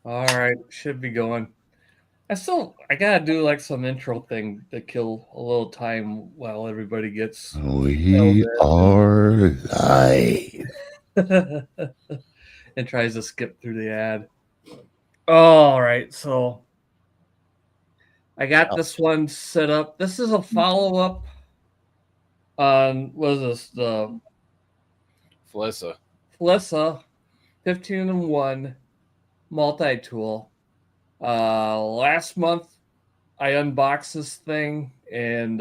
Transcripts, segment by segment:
All right, should be going. I gotta do like some intro thing to kill a little time while everybody gets settled We are live. in and tries to skip through the ad. All right, so I got Oh, this one set up. This is a follow up on was this the FLISSA. FLISSA 15-in-1 multi tool. Last month I unboxed this thing and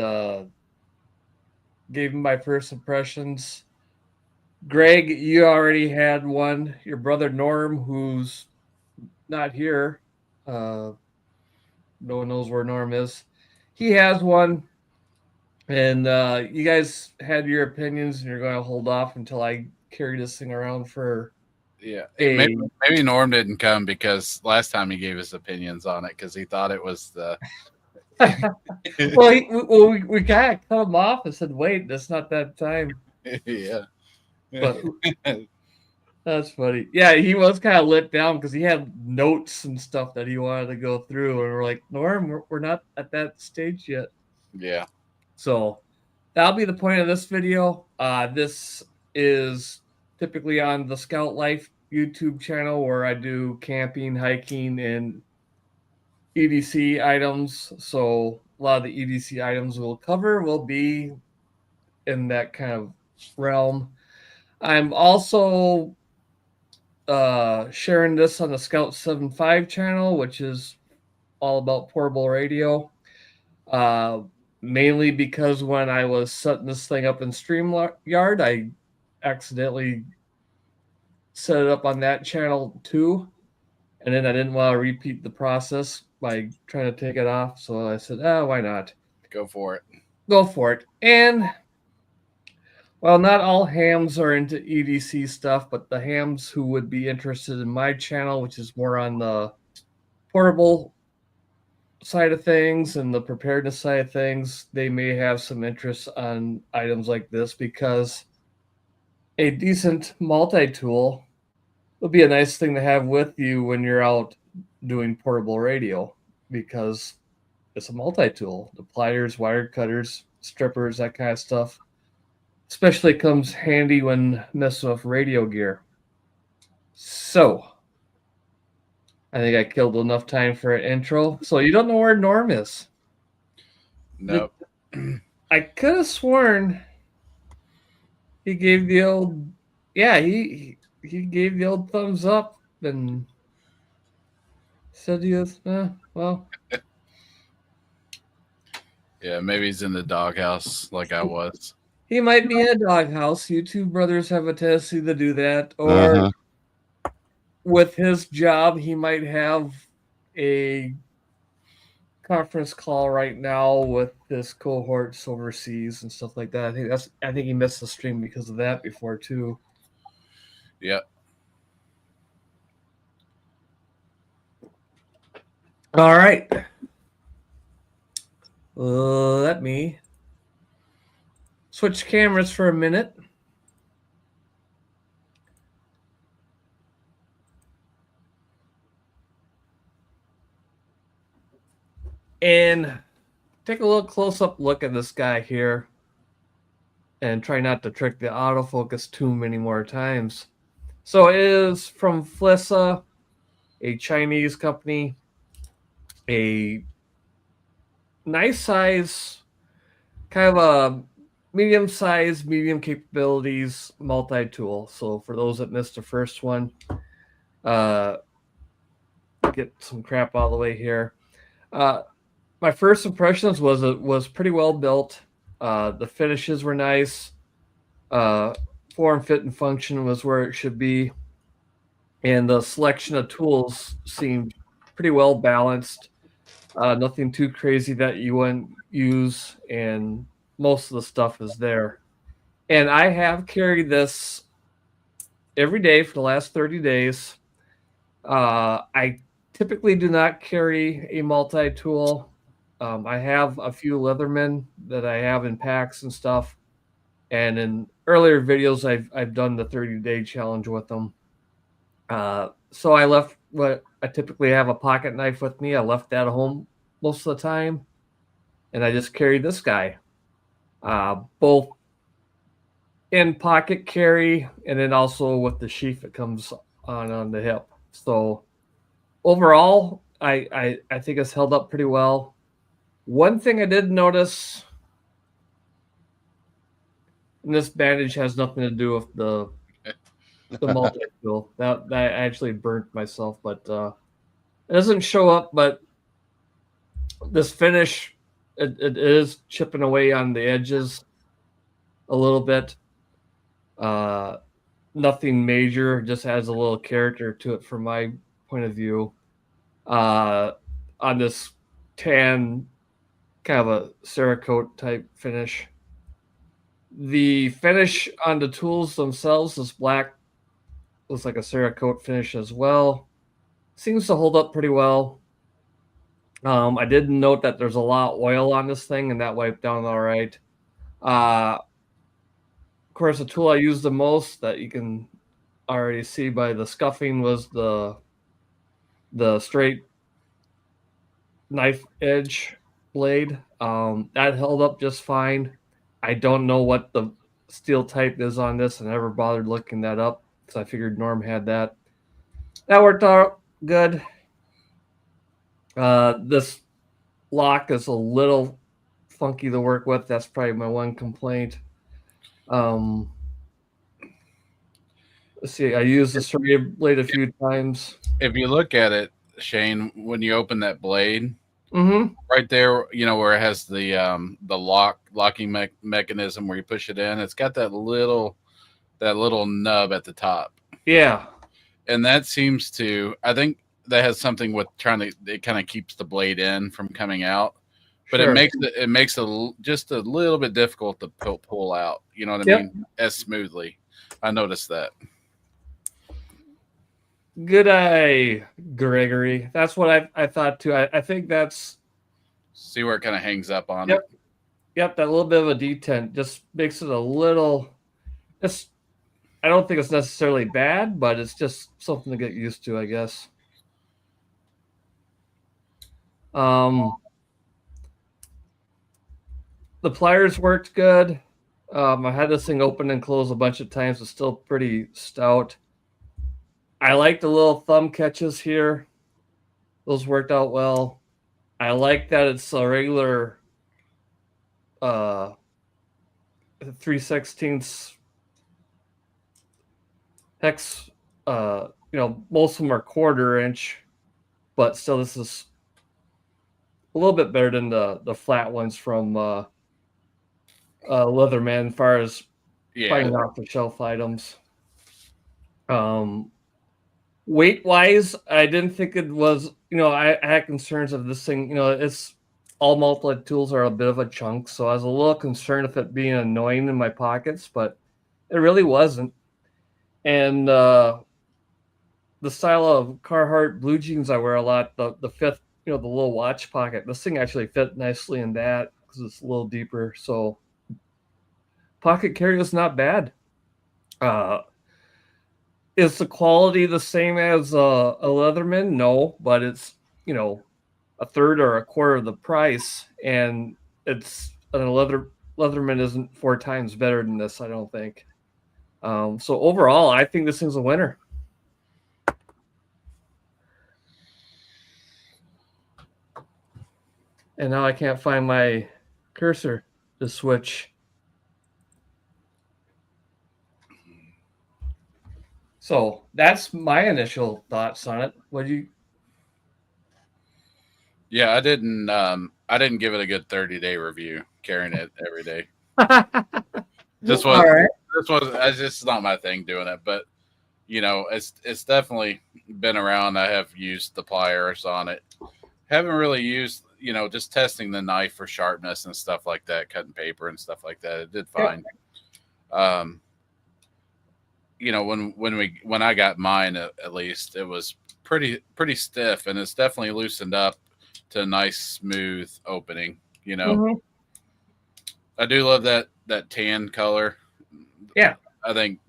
gave him my first impressions. Greg, you already had one. Your brother Norm, who's not here, uh, no one knows where Norm is. He has one, and you guys had your opinions, and you're going to hold off until I carry this thing around for Yeah, a. maybe Norm didn't come because last time he gave his opinions on it because he thought it was the Well, we kind of cut him off and said, "Wait, that's not that time." yeah. But that's funny. Yeah, he was kind of let down because he had notes and stuff that he wanted to go through, and we're like, Norm, we're not at that stage yet. Yeah. So that'll be the point of this video. This is typically on the Scout Life YouTube channel where I do camping, hiking, and EDC items. So a lot of the EDC items we'll cover will be in that kind of realm. I'm also sharing this on the Scout 75 channel, which is all about portable radio. Uh, Mainly because when I was setting this thing up in StreamYard, I accidentally set it up on that channel too. And then I didn't want to repeat the process by trying to take it off. So I said, why not? Go for it. Go for it. And well, not all hams are into EDC stuff, but the hams who would be interested in my channel, which is more on the portable side of things and the preparedness side of things, they may have some interest on items like this because a decent multi tool would be a nice thing to have with you when you're out doing portable radio because it's a multi tool. The pliers, wire cutters, strippers, that kind of stuff. Especially comes handy when messing with radio gear. So, I think I killed enough time for an intro. So, you don't know where Norm is. Nope. I could have sworn he gave the old, yeah, he gave the old thumbs up and said he was, well, Yeah, maybe he's in the doghouse like I was. he might be in a doghouse. You two brothers have a tendency to do that. Or uh-huh. with his job, he might have a conference call right now with his cohorts overseas and stuff like that. I think he missed the stream because of that before too. Yep. All right. Let me switch cameras for a minute. And take a little close up look at this guy here. And try not to trick the autofocus too many more times. So it is from FLISSA, a Chinese company, a nice size, kind of a medium size, medium capabilities multi tool. So for those that missed the first one, get some crap out of the way here. My first impressions was it was pretty well built. The finishes were nice. Form, fit, and function was where it should be. And the selection of tools seemed pretty well balanced. Nothing too crazy that you wouldn't use, and most of the stuff is there. And I have carried this every day for the last 30 days. I typically do not carry a multi tool. I have a few Leathermen that I have in packs and stuff. And in earlier videos, I've done the 30-day challenge with them. So I left what I typically have a pocket knife with me. I left that at home most of the time, and I just carried this guy, both in pocket carry and then also with the sheath that comes on the hip. So overall, I think it's held up pretty well. One thing I did notice, and this bandage has nothing to do with the multi-tool. That I actually burnt myself, but it doesn't show up. But this finish, it is chipping away on the edges a little bit. Nothing major, just adds a little character to it from my point of view. On this tan, kind of a Cerakote type finish. The finish on the tools themselves is black. Looks like a Cerakote finish as well. Seems to hold up pretty well. I did note that there's a lot of oil on this thing, and that wiped down all right. Of course, the tool I used the most that you can already see by the scuffing was the straight knife edge blade. That held up just fine. I don't know what the steel type is on this. I never bothered looking that up because I figured Norm had that. That worked out good. This lock is a little funky to work with. That's probably my one complaint. Let's see. I used the serrated blade a few times. If you look at it, Shane, when you open that blade, Mm-hmm. right there, where it has the locking mechanism where you push it in, it's got that little nub at the top. Yeah. And that seems to, I think that has something with it kind of keeps the blade in from coming out, but sure. it makes it just a little bit difficult to pull out. You know what I mean? As smoothly. I noticed that. Good eye, Gregory. That's what I thought too. I think that's. See where it kind of hangs up on it. Yep, that little bit of a detent just makes it a little. I don't think it's necessarily bad, but it's just something to get used to, I guess. The pliers worked good. I had this thing open and close a bunch of times. It's still pretty stout. I like the little thumb catches here. Those worked out well. I like that it's a regular 3/16 hex. Most of them are 1/4 inch, but still this is a little bit better than the flat ones from Leatherman as far as finding off the shelf items. Weight wise, I didn't think it was, I had concerns of this thing, it's all multi tools are a bit of a chunk. So I was a little concerned of it being annoying in my pockets, but it really wasn't. And the style of Carhartt blue jeans I wear a lot, the fifth, the little watch pocket, this thing actually fit nicely in that because it's a little deeper. So pocket carry is not bad. Is the quality the same as a Leatherman? No, but it's, a third or a quarter of the price, and it's a Leatherman isn't 4 times better than this, I don't think. So overall, I think this thing's a winner. And now I can't find my cursor to switch. So that's my initial thoughts on it. What do you? Yeah, I didn't give it a good 30-day review carrying it every day. This was just not my thing doing it, but it's definitely been around. I have used the pliers on it. Haven't really used, just testing the knife for sharpness and stuff like that, cutting paper and stuff like that. It did fine. When I got mine, at least it was pretty stiff, and it's definitely loosened up to a nice smooth opening. Mm-hmm. I do love that tan color. Yeah, I think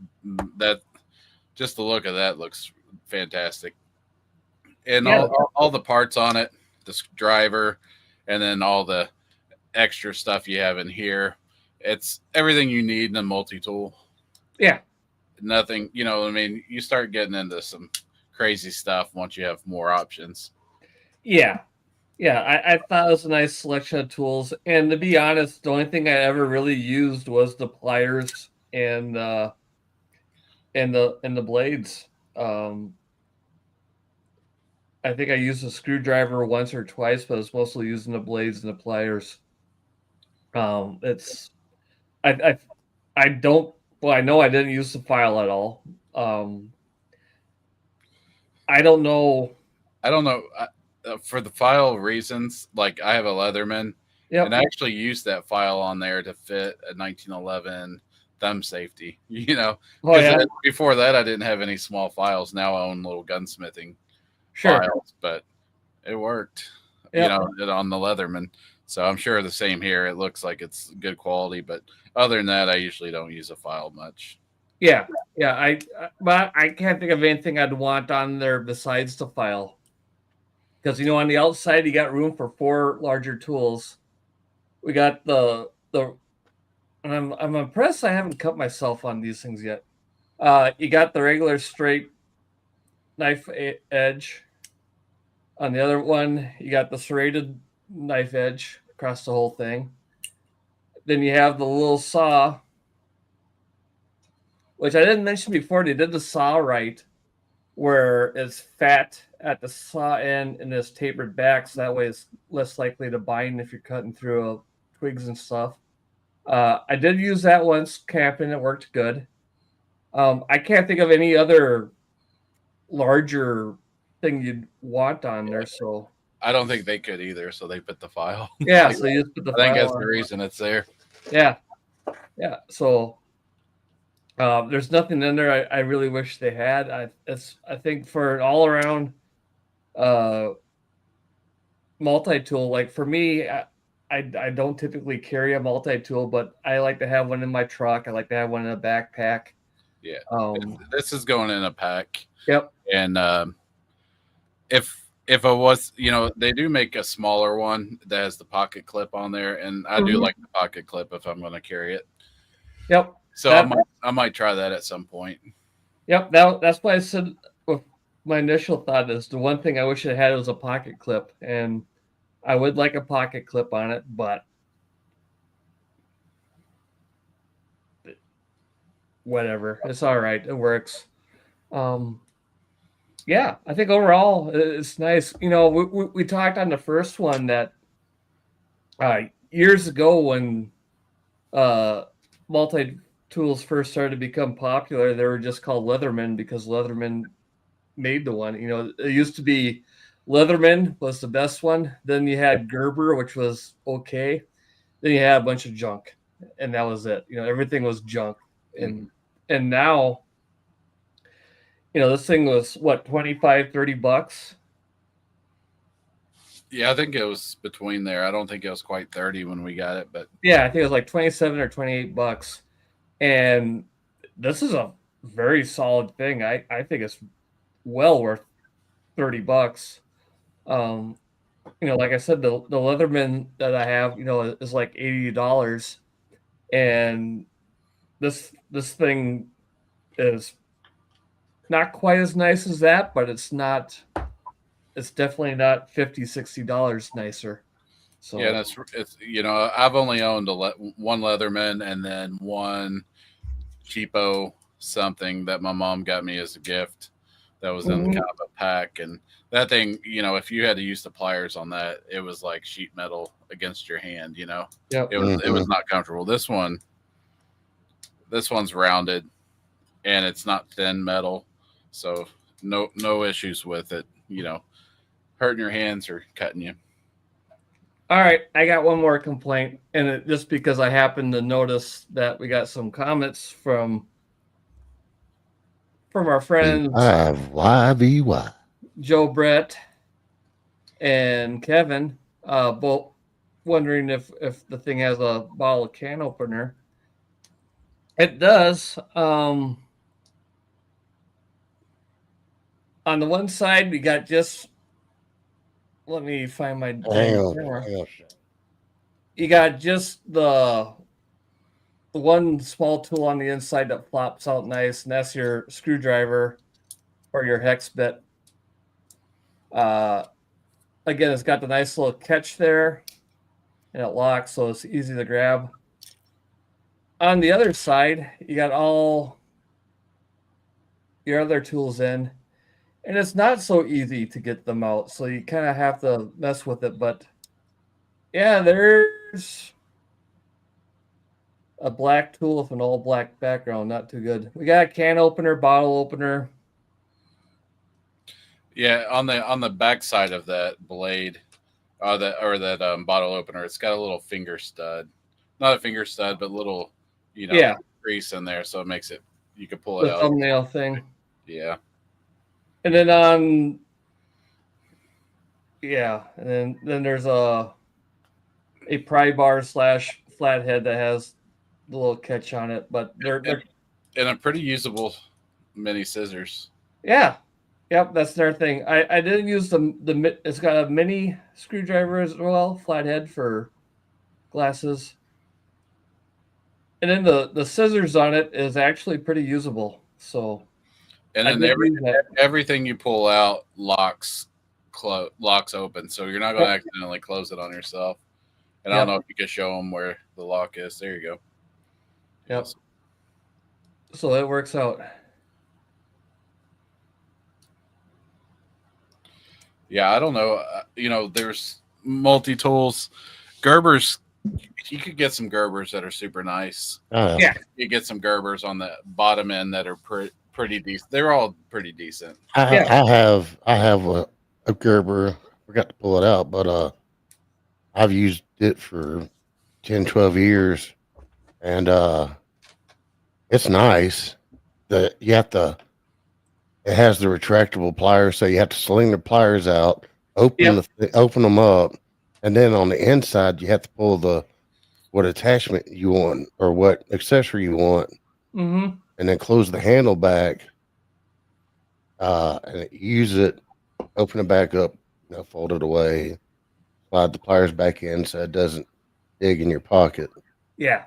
that just the look of that looks fantastic. and Yeah. all the parts on it, the driver, and then all the extra stuff you have in here. It's everything you need in a multi-tool. Yeah. Nothing, you know, I mean, you start getting into some crazy stuff once you have more options. Yeah. Yeah. I thought it was a nice selection of tools. And to be honest, the only thing I ever really used was the pliers and the blades. I think I used a screwdriver once or twice, but I was mostly using the blades and the pliers. It's I I don't well, I know I didn't use the file at all. I don't know. I don't know. For the file reasons, like I have a Leatherman, Yep. and I actually used that file on there to fit a 1911 thumb safety. You know, Oh yeah. before that I didn't have any small files. Now I own little gunsmithing Sure. files, but it worked. Yep. You know, on the Leatherman. So I'm sure the same here. It looks like it's good quality, but other than that, I usually don't use a file much. Yeah. Yeah. But I can't think of anything I'd want on there besides the file. Because on the outside you got room for 4 larger tools. We got the and I'm impressed I haven't cut myself on these things yet. You got the regular straight knife edge. On the other one, you got the serrated knife edge across the whole thing. Then you have the little saw, which I didn't mention before. They did the saw right, where it's fat at the saw end and it's tapered back, so that way it's less likely to bind if you're cutting through twigs and stuff. I did use that once camping. It worked good. I can't think of any other larger thing you'd want on there. So I don't think they could either, so they put the file. yeah, so you just put the I think file that's on. the reason it's there. Yeah, yeah. So there's nothing in there I really wish they had. I think for an all around multi tool, like for me, I don't typically carry a multi tool, but I like to have one in my truck. I like to have one in a backpack. Yeah, this is going in a pack. Yep. And if it was, they do make a smaller one that has the pocket clip on there, and I do like the pocket clip if I'm going to carry it. Yep. So I might try that at some point. Yep. That's why I said my initial thought is the one thing I wish it had was a pocket clip, and I would like a pocket clip on it, but whatever. It's all right. It works. Yeah, I think overall it's nice. We talked on the first one that years ago when multi tools first started to become popular, they were just called Leatherman because Leatherman made the one. It used to be Leatherman was the best one. Then you had Gerber, which was okay. Then you had a bunch of junk, and that was it. Everything was junk, and now, this thing was what, $25-$30. Yeah, I think it was between there. I don't think it was quite 30 when we got it, but yeah, I think it was like 27 or $28. And this is a very solid thing. I think it's well worth $30. Like I said, the Leatherman that I have, is like $80, and this thing is not quite as nice as that, but it's definitely not $50-$60 nicer. So yeah, it's I've only owned one Leatherman and then one cheapo something that my mom got me as a gift that was in kind of a pack, and that thing, if you had to use the pliers on that, it was like sheet metal against your hand. Yep. It was not comfortable. This one's rounded and it's not thin metal, so no issues with it, hurting your hands or cutting you. All right, I got one more complaint, and just because I happened to notice that we got some comments from our friends YVY. Joe, Brett, and Kevin, both wondering if the thing has a bottle can opener. It does. On the one side, we got just let me find my Hang dang on. camera. Hang on. You got just the one small tool on the inside that flops out nice, and that's your screwdriver or your hex bit. Again, it's got the nice little catch there, and it locks, so it's easy to grab. On the other side, you got all your other tools in, and it's not so easy to get them out, so you kind of have to mess with it. But yeah, there's a black tool with an all black background, not too good. We got a can opener, bottle opener. Yeah, on the back side of that blade, that bottle opener, it's got a little finger stud, not a finger stud, but little, grease in there, so it makes it you can pull it The out. thumbnail thing. Yeah, And then and then there's a pry bar / flathead that has the little catch on it, but they're and a pretty usable mini scissors. yeah. Yep, that's their thing. I didn't use the it's got a mini screwdriver as well, flathead for glasses. And then the scissors on it is actually pretty usable. So And I then did use that. everything you pull out locks open, so you're not going to Yep. accidentally close it on yourself. And I Yep. don't know if you can show them where the lock is. There you go. Yep. Yes. So it works out. Yeah, I don't know. There's multi tools, Gerbers. You could get some Gerbers that are super nice. Yeah. You get some Gerbers on the bottom end that are pretty decent. They're all pretty decent. I have a Gerber. Forgot to pull it out, but I've used it for 10, 12 years, and it's nice. It has the retractable pliers, so you have to sling the pliers out, open them up, and then on the inside you have to pull what attachment you want or what accessory you want, and then close the handle back, and use it, open it back up, fold it away, slide the pliers back in so it doesn't dig in your pocket. Yeah.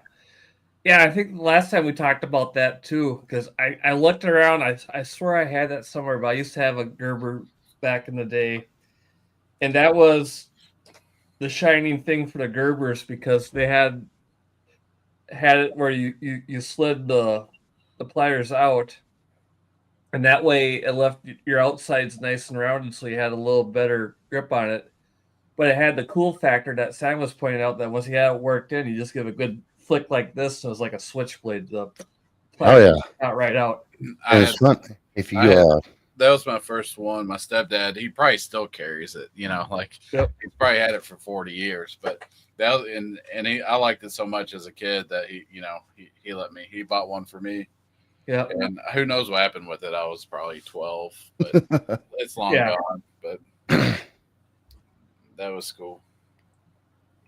Yeah, I think the last time we talked about that too, because I looked around. I swear I had that somewhere, but I used to have a Gerber back in the day, and that was the shining thing for the Gerbers because they had it where you slid the pliers out, and that way it left your outsides nice and rounded, so you had a little better grip on it. But it had the cool factor that Sam was pointing out that once you had it worked in, you just give a good flick like this, and it was like a switchblade. The pliers out right out. And it's fun if you that was my first one. My stepdad, he probably still carries it. He's probably had it for 40 years. But that I liked it so much as a kid that he let me. He bought one for me. Yeah. And who knows what happened with it? I was probably 12, but it's long gone. But that was cool.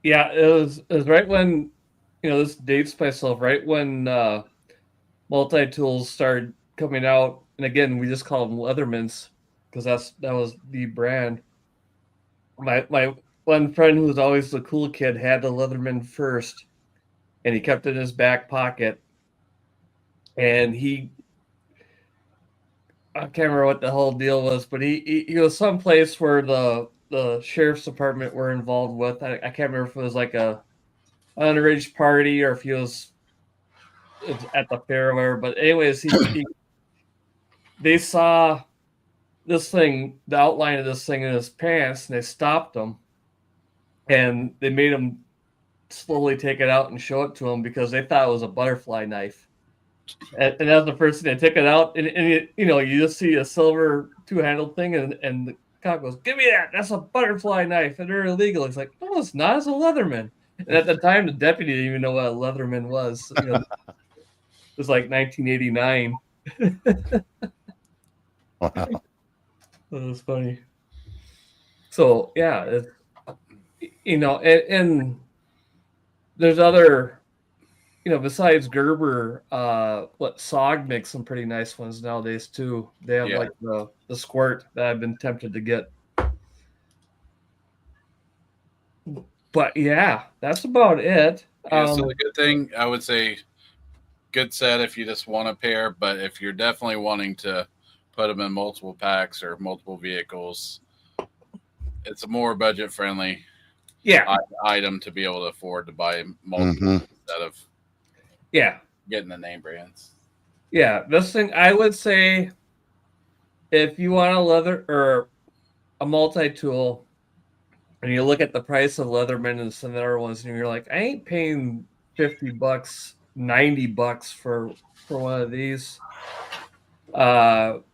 Yeah, it was right when this dates myself, right when multi-tools started coming out. And again, we just call them Leathermans because that was the brand. My one friend who was always the cool kid had the Leatherman first, and he kept it in his back pocket. And I can't remember what the whole deal was, but he was someplace where the sheriff's department were involved with. I can't remember if it was like an underage party or if he was at the fair or whatever. But anyways, they saw this thing, the outline of this thing in his pants, and they stopped him, and they made him slowly take it out and show it to him because they thought it was a butterfly knife. And that's the first thing. They took it out, and you just see a silver two-handled thing, and the cop goes, "Give me that! That's a butterfly knife, and they're illegal." It's like, no, it's not. It's a Leatherman. And at the time, the deputy didn't even know what a Leatherman was. It was like 1989. Wow. That was funny. So yeah, and there's other, besides Gerber, SOG makes some pretty nice ones nowadays too. They have like the squirt that I've been tempted to get. But yeah, that's about it. Yeah, so the good thing I would say, good set if you just want a pair, but if you're definitely wanting to put them in multiple packs or multiple vehicles, it's a more budget friendly Yeah, item to be able to afford to buy multiple instead of yeah, getting the name brands. yeah. This thing, I would say, if you want a leather or a multi-tool, and you look at the price of Leatherman and some other ones, and you're like, I ain't paying $50, $90 for one of these. 25,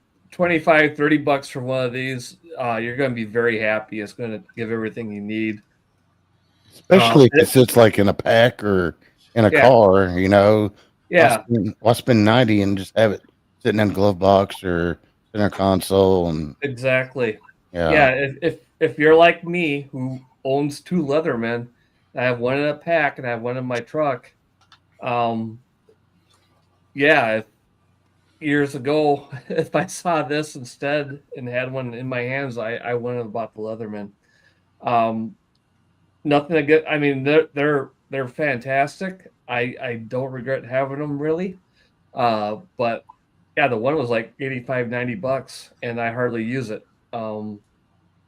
$30 for one of these, you're going to be very happy. It's going to give everything you need. Especially if it's like in a pack or in a car, you know. Yeah. Why spend 90 and just have it sitting in a glove box or in a console? And Exactly. yeah. If you're like me, who owns 2 Leathermen, I have one in a pack and I have one in my truck. Yeah, years ago, if I saw this instead and had one in my hands, I wouldn't have bought the Leatherman. Nothing to get. I mean, they're fantastic. I don't regret having them really. But yeah, the one was like 85, $90, and I hardly use it.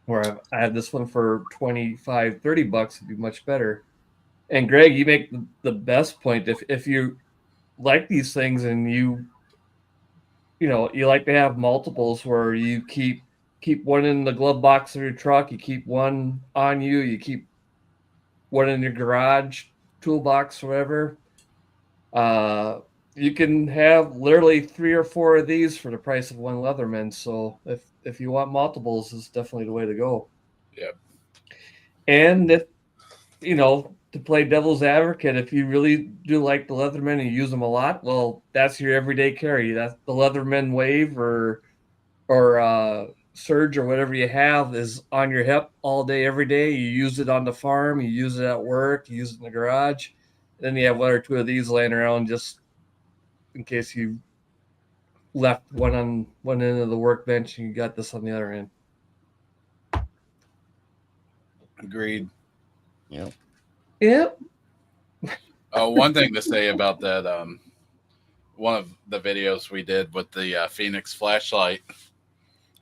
Where I had this one for 25, $30, it'd be much better. And Greg, you make the best point. If you like these things and you like to have multiples where you keep one in the glove box of your truck, you keep one on you, you keep one in your garage, toolbox, whatever. You can have literally 3 or 4 of these for the price of one Leatherman. So if you want multiples, it's definitely the way to go. Yep. And if to play devil's advocate, if you really do like the Leatherman and you use them a lot, well, that's your everyday carry. That's the Leatherman Wave or Surge or whatever you have is on your hip all day, every day. You use it on the farm, you use it at work, you use it in the garage. Then you have 1 or 2 of these laying around just in case you left one on one end of the workbench and you got this on the other end. Agreed. Yep. Yep. One thing to say about that, one of the videos we did with the Phoenix flashlight,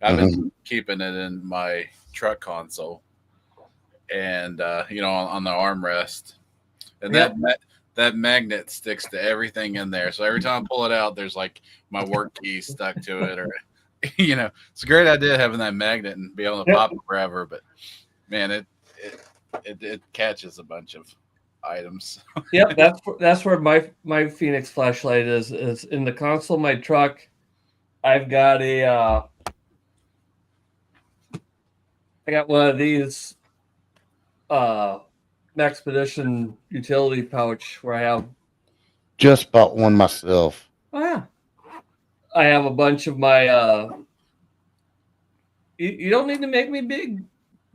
I've been keeping it in my truck console, and on the armrest, and that magnet sticks to everything in there. So every time I pull it out, there's like my work key stuck to it, or it's a great idea having that magnet and be able to pop it wherever. But man, it catches a bunch of items. Yep, that's where my Phoenix flashlight is in the console of my truck. I've got I got one of these Expedition utility pouch where I have just bought one myself. Oh yeah. I have a bunch of my you don't need to make me big.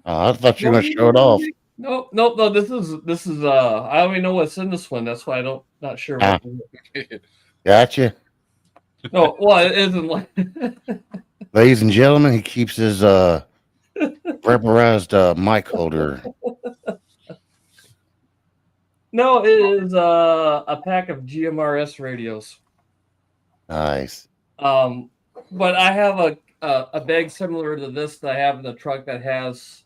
I thought you were going to show it off. No. This is I don't even know what's in this one. That's why not sure what. Gotcha. No, well, it isn't like. Ladies and gentlemen, he keeps his rubberized mic holder. No, it is a pack of GMRS radios. Nice. But I have a bag similar to this that I have in the truck that has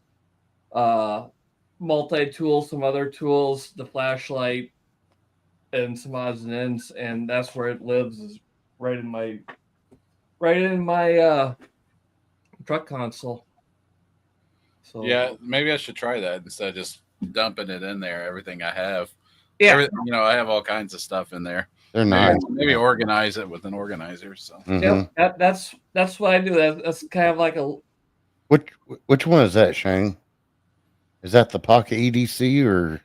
multi-tools, some other tools, the flashlight, and some odds and ends, and that's where it lives, is right in my truck console. So yeah, maybe I should try that instead of just dumping it in there. Everything I have, I have all kinds of stuff in there. They're nice. Maybe organize it with an organizer. So that's what I do. That's kind of like a. Which one is that, Shane? Is that the Pocket EDC or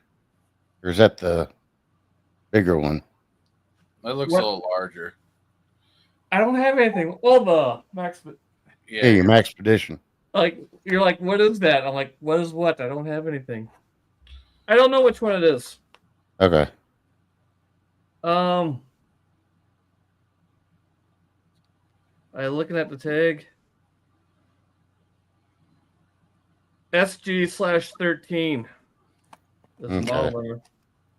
is that the bigger one? It looks a little larger. I don't have anything. Well, the Max. Yeah, your Maxpedition. Like, you're like, what is that? I'm like, what is what? I don't have anything. I don't know which one it is. Okay. Are you looking at the tag? SG/13. This model number.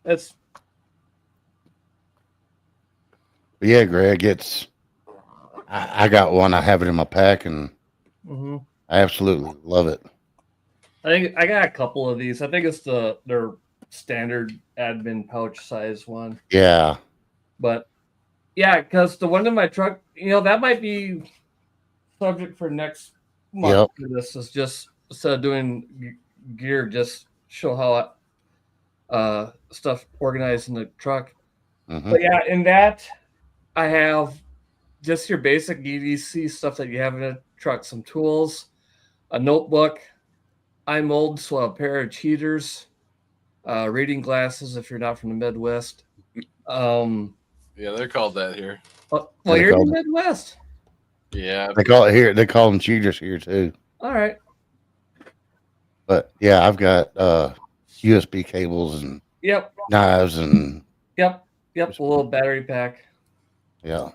It's yeah, Greg. I got one. I have it in my pack, and I absolutely love it. I think I got a couple of these. I think it's their standard admin pouch size one. Yeah. But yeah, because the one in my truck, that might be subject for next month. Yep. This is just instead of doing gear, just show how stuff organized in the truck. But yeah, in that I have just your basic EDC stuff that you have in a truck, some tools, a notebook, eye mold, so a pair of cheaters, reading glasses if you're not from the Midwest. Yeah, they're called that here. Well, you're in the Midwest. Yeah. They call it here. They call them cheaters here too. All right. But yeah, I've got USB cables and knives and a little battery pack. Yeah.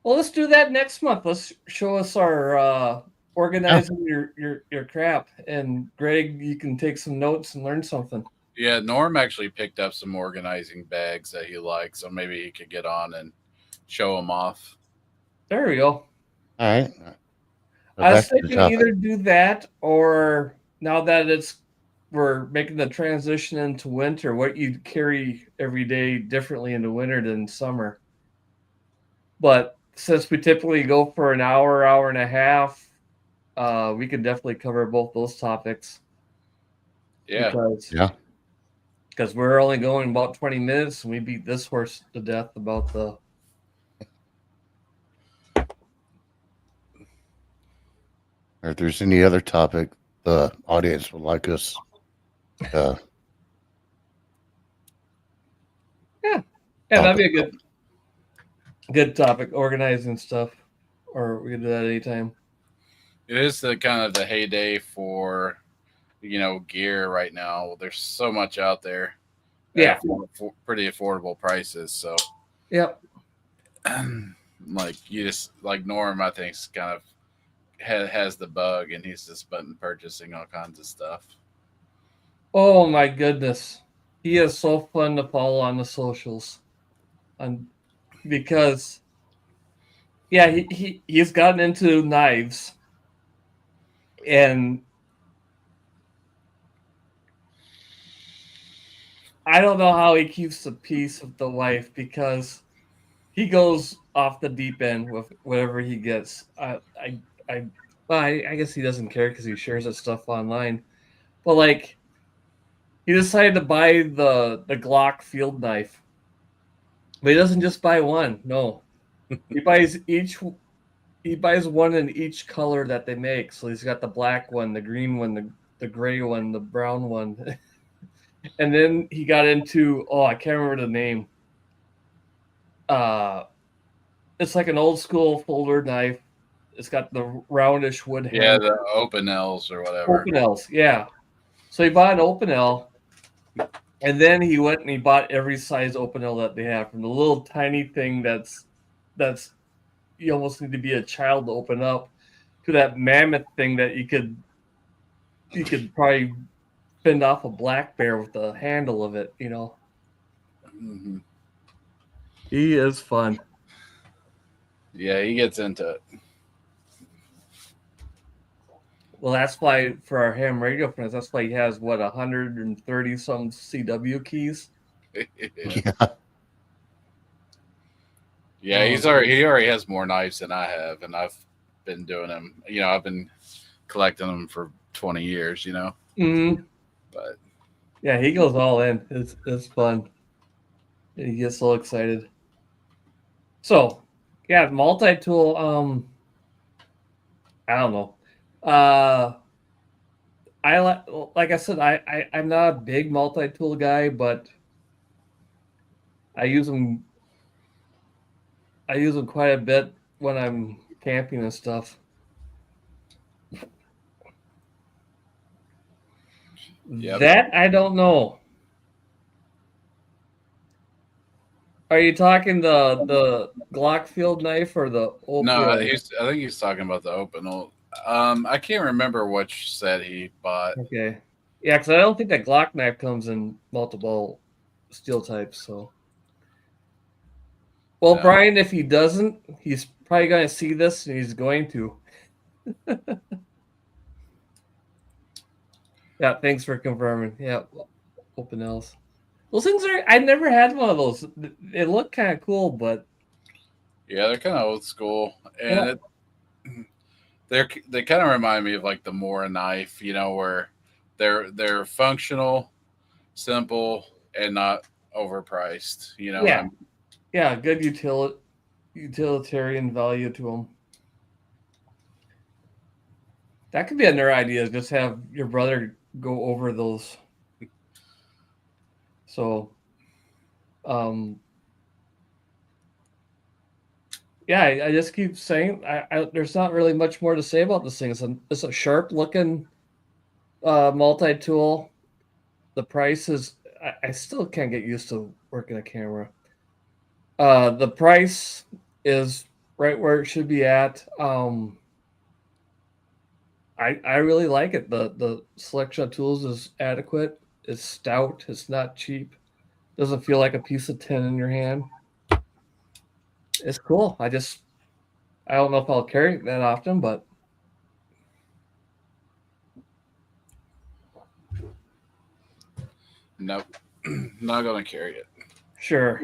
Well, let's do that next month. Let's show us our organizing your crap, and Greg, you can take some notes and learn something. Yeah, Norm actually picked up some organizing bags that he likes, so maybe he could get on and show them off. There we go. All right. I was thinking either do that, or now that we're making the transition into winter, what you carry every day differently in the winter than summer. But since we typically go for an hour and a half, we can definitely cover both those topics. Yeah. Because we're only going about 20 minutes, and we beat this horse to death about the. Or if there's any other topic the audience would like us. That'd be a good topic, organizing stuff, or we can do that anytime. It is the kind of the heyday for, gear right now. There's so much out there. Yeah. For pretty affordable prices. So. Yep. Like Norm, I think, kind of has the bug, and he's just been purchasing all kinds of stuff. Oh my goodness, he is so fun to follow on the socials, because he's gotten into knives, and I don't know how he keeps the peace with the wife, because he goes off the deep end with whatever he gets. I guess he doesn't care because he shares that stuff online. But he decided to buy the Glock field knife. But he doesn't just buy one. No. He buys one in each color that they make. So he's got the black one, the green one, the gray one, the brown one. And then he got into, I can't remember the name. It's like an old school folder knife. It's got the roundish wood handle. Yeah, the open L's or whatever. Open L's, yeah. So he bought an open L, and then he went and he bought every size open L that they have, from the little tiny thing that's you almost need to be a child to open up, to that mammoth thing that you could probably fend off a black bear with the handle of it, Mm-hmm. He is fun. Yeah, he gets into it. Well, that's why for our ham radio friends, that's why he has 130 some CW keys. Yeah, he already has more knives than I have, and I've been doing them. I've been collecting them for 20 years. Mm-hmm. But yeah, he goes all in. It's fun. He gets so excited. So, yeah, multi-tool. I don't know. Like I said, I'm not a big multi-tool guy, but I use them quite a bit when I'm camping and stuff. Yep. That I don't know. Are you talking the Glock field knife or the open? No, I think he's talking about the open. I can't remember which set he bought. Okay. Yeah, because I don't think that Glock knife comes in multiple steel types. So, well, No. Brian, if he doesn't, he's probably going to see this, and he's going to. Yeah, thanks for confirming. Yeah, open L's. Those things are. I never had one of those. They look kind of cool, but Yeah, they're kind of old school, and they kind of remind me of like the Mora knife, where they're functional, simple, and not overpriced. You know what I yeah, mean? yeah, good utilitarian value to them. That could be another idea. Just have your brother go over those. So, yeah, I just keep saying there's not really much more to say about this thing. It's a sharp looking multi tool. The price is I still can't get used to working a camera. The price is right where it should be at. I really like it. The selection of tools is adequate. It's stout. It's not cheap. Doesn't feel like a piece of tin in your hand. It's cool. I don't know if I'll carry it that often, but Nope, not gonna carry it. sure.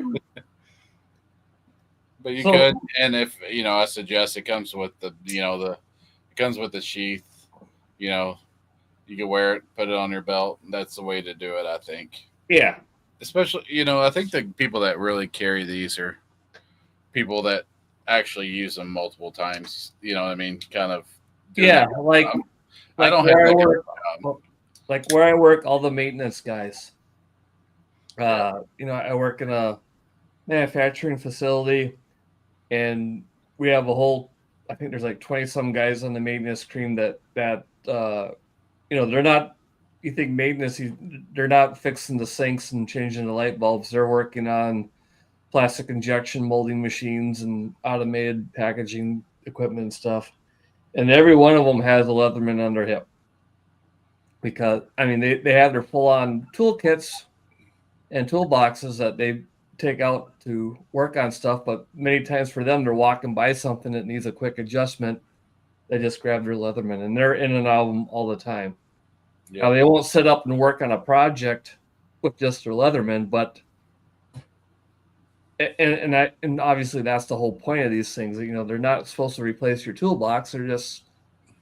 But you So could, and if I suggest it comes with it comes with the sheath. You know, you can wear it, put it on your belt. That's the way to do it, I think. yeah, Especially, I think the people that really carry these are people that actually use them multiple times. You know what I mean? Kind of. yeah, I don't have where I that work, job. like where I work, all the maintenance guys. Yeah. I work in a manufacturing facility, and we have a whole. I think there's like 20 some guys on the maintenance cream that they're not. You think maintenance? They're not fixing the sinks and changing the light bulbs. They're working on plastic injection molding machines and automated packaging equipment and stuff. And every one of them has a Leatherman on their hip because they have their full on toolkits and toolboxes that they take out to work on stuff. But many times for them, they're walking by something that needs a quick adjustment. They just grab their Leatherman, and they're in and out of them all the time. Yep. Now they won't sit up and work on a project with just their Leatherman, but and obviously that's the whole point of these things. They're not supposed to replace your toolbox. They're just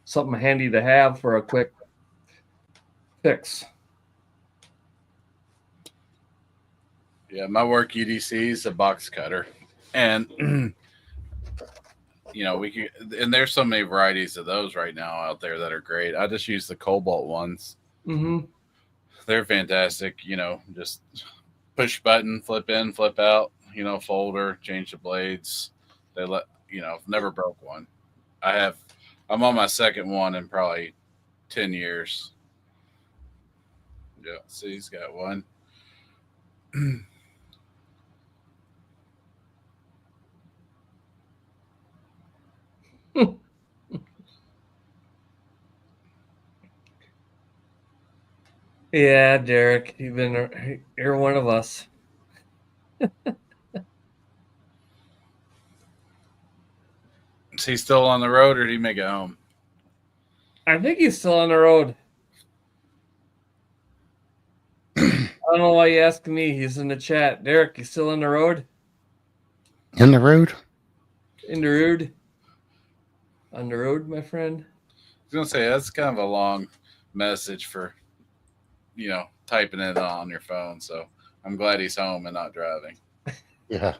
something handy to have for a quick fix. Yeah, my work EDC is a box cutter, and we could, and there's so many varieties of those right now out there that are great. I just use the Cobalt ones. Mm-hmm. They're fantastic. Just push button, flip in, flip out. Folder, change the blades. They never broke one. I'm on my second one in probably 10 years. Yeah, see, he's got one. Yeah, Derek, you're one of us. Is he still on the road, or did he make it home? I think he's still on the road. I don't know why you asking me. He's in the chat. Derek, you still on the road? In the road? In the road? On the road, my friend? I was gonna say that's kind of a long message for typing it on your phone. So I'm glad he's home and not driving. Yeah.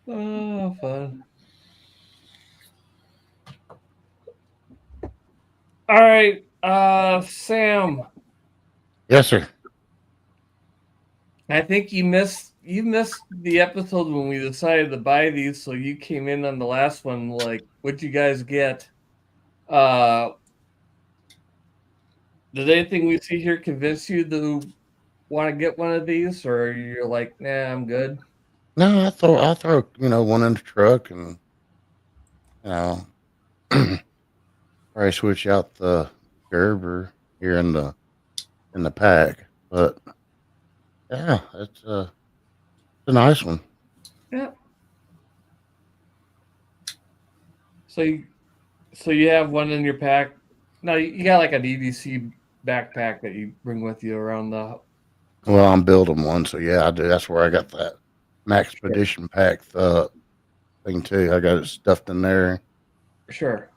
Oh, fun. All right, Sam. Yes, sir. I think you missed the episode when we decided to buy these, so you came in on the last one. Like, what'd you guys get? Did anything we see here convince you to want to get one of these, or you're like, nah, I'm good? No, I throw one in the truck, and probably switch out the Gerber here in the pack. But yeah, it's a nice one. Yeah. So you have one in your pack. Now you got like an EDC backpack that you bring with you around the. Well, I'm building one, so yeah, I do. That's where I got that Maxpedition pack thing too. I got it stuffed in there. Sure.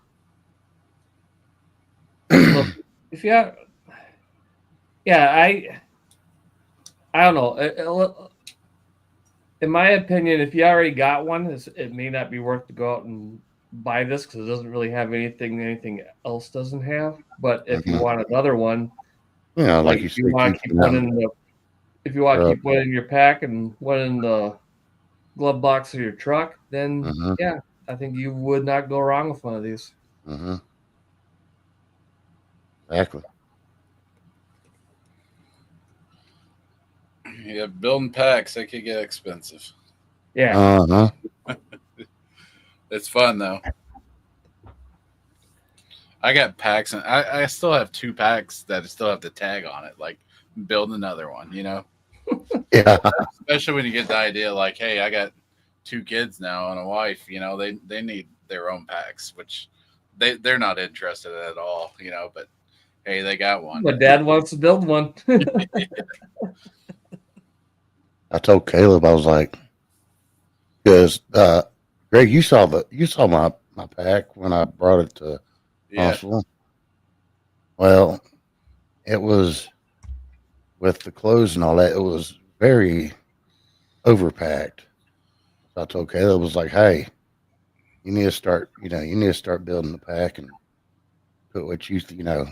Look, if you have, yeah, I don't know. In my opinion, if you already got one, it may not be worth to go out and buy this because it doesn't really have anything else doesn't have. But if you want another one, Yeah, like you if said, you want to keep one in the, if you want to keep one in your pack and one in the glove box of your truck, then yeah, I think you would not go wrong with one of these. Exactly. Yeah, building packs, they could get expensive. Yeah. It's fun though. I got packs, and I still have 2 packs that still have the tag on it. Like, build another one, you know? Yeah. Especially when you get the idea, like, hey, I got 2 kids now and a wife. You know, they need their own packs, which they're not interested at all. You know, but hey, they got one. But Dad wants to build one. I told Caleb, I was like, because Greg, you saw my pack when I brought it to hospital. Well, it was with the clothes and all that. It was very overpacked. So I told Caleb, was like, hey, you need to start. You need to start building the pack and put what you figure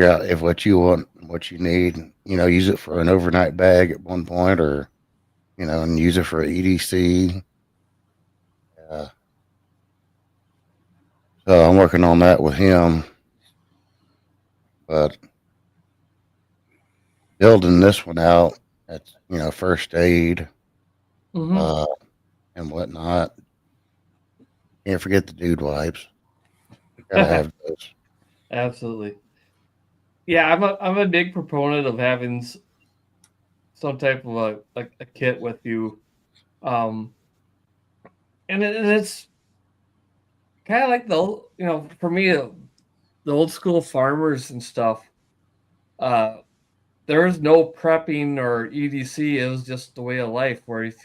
out if what you want, what you need. Use it for an overnight bag at one point, or and use it for EDC. So I'm working on that with him, but building this one out, that's first aid, and whatnot. Can't forget the dude wipes. Gotta have those. Absolutely. Yeah, I'm a big proponent of having some type of a kit with you, and it's kind of like for me the old school farmers and stuff. There was no prepping or EDC. It was just the way of life. Where if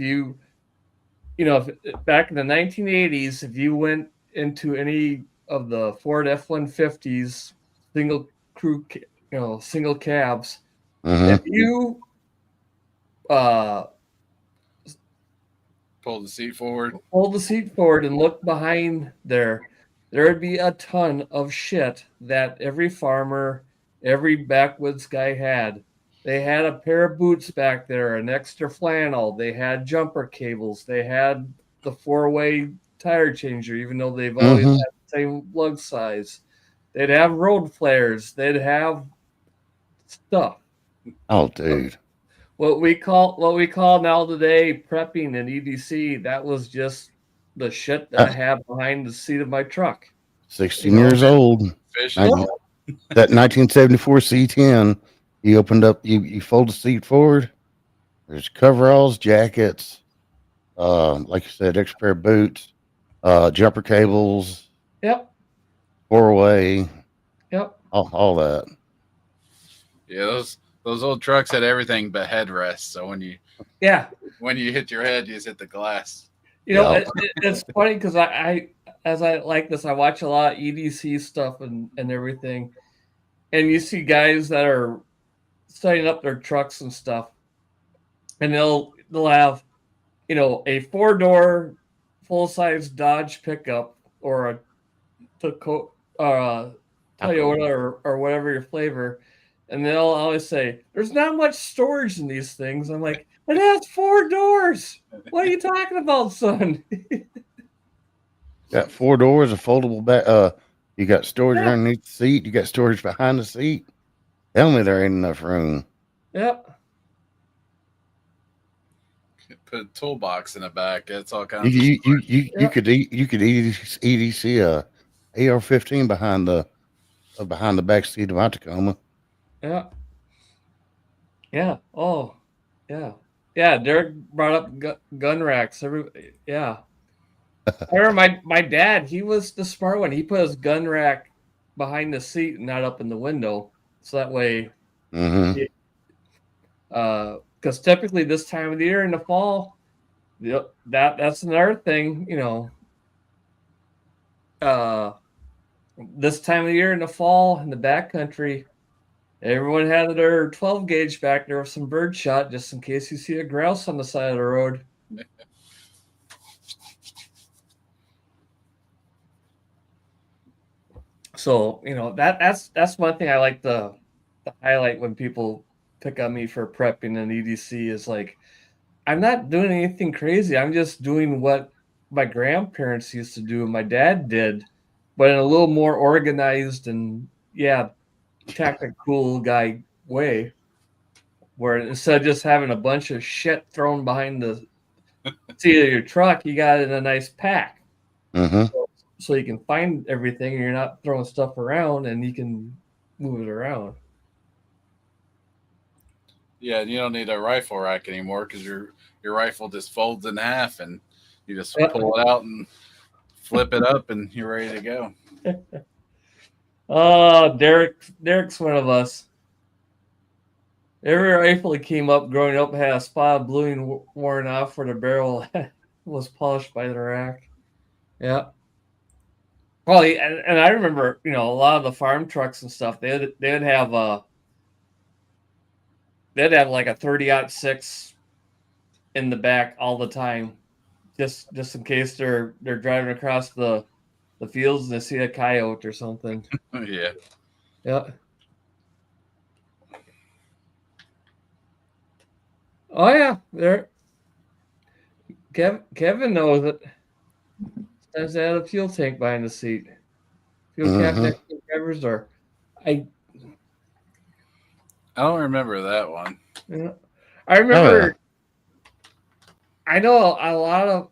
back in the 1980s, if you went into any of the Ford F-150s, single crew, single cabs, if you pull the seat forward and look behind there would be a ton of shit that every farmer, every backwoods guy had. They had a pair of boots back there, an extra flannel. They had jumper cables. They had the 4-way tire changer, even though they've always had the same lug size. They'd have road flares. They'd have stuff. Oh, dude. What we call now today prepping and EDC, that was just the shit that I have behind the seat of my truck. 16 years old. That 1974 C10. You opened up, you fold the seat forward. There's coveralls, jackets, like you said, extra pair of boots, jumper cables. Yep. 4-way. Yep. All that. Yeah, those old trucks had everything but headrests. So when you hit your head, you just hit the glass. It's funny because I as I like this, I watch a lot of EDC stuff and everything, and you see guys that are setting up their trucks and stuff, and they'll have a 4-door full-size Dodge pickup or a Toyota or whatever your flavor, and they'll always say there's not much storage in these things. I'm like, it has 4 doors. What are you talking about, son? Got 4 doors, a foldable back. You got storage underneath the seat. You got storage behind the seat. Tell me there ain't enough room. Yep. put a toolbox in the back. It's all kinds of You could EDC a AR-15 behind the back seat of my Tacoma. Yeah. Yeah. Oh, yeah. Yeah. Derek brought up gun racks. Yeah. I remember my dad, he was the smart one. He put his gun rack behind the seat and not up in the window. So that way, because typically this time of the year in the fall, that's another thing, this time of the year in the fall in the backcountry, everyone had their 12 gauge back there with some bird shot just in case you see a grouse on the side of the road. So, that's one thing I like to highlight when people pick on me for prepping and EDC is like, I'm not doing anything crazy. I'm just doing what my grandparents used to do and my dad did, but in a little more organized and tactical guy way, where instead of just having a bunch of shit thrown behind the seat of your truck, you got it in a nice pack. So you can find everything and you're not throwing stuff around and you can move it around. Yeah, you don't need a rifle rack anymore because your rifle just folds in half and you just pull it out and flip it up and you're ready to go. Oh, Derek's one of us. Every rifle that came up growing up had a spot of bluing worn off where the barrel was polished by the rack. Yeah. Well, and I remember, a lot of the farm trucks and stuff, they'd have like a 30-06 in the back all the time, just in case they're driving across the fields and they see a coyote or something. Yeah. Yeah. Oh yeah, there. Kevin knows it. Sometimes they had a fuel tank behind the seat. Fuel cap next to the driver's door. I don't remember that one. Yeah. I remember. Oh, yeah. I know a lot of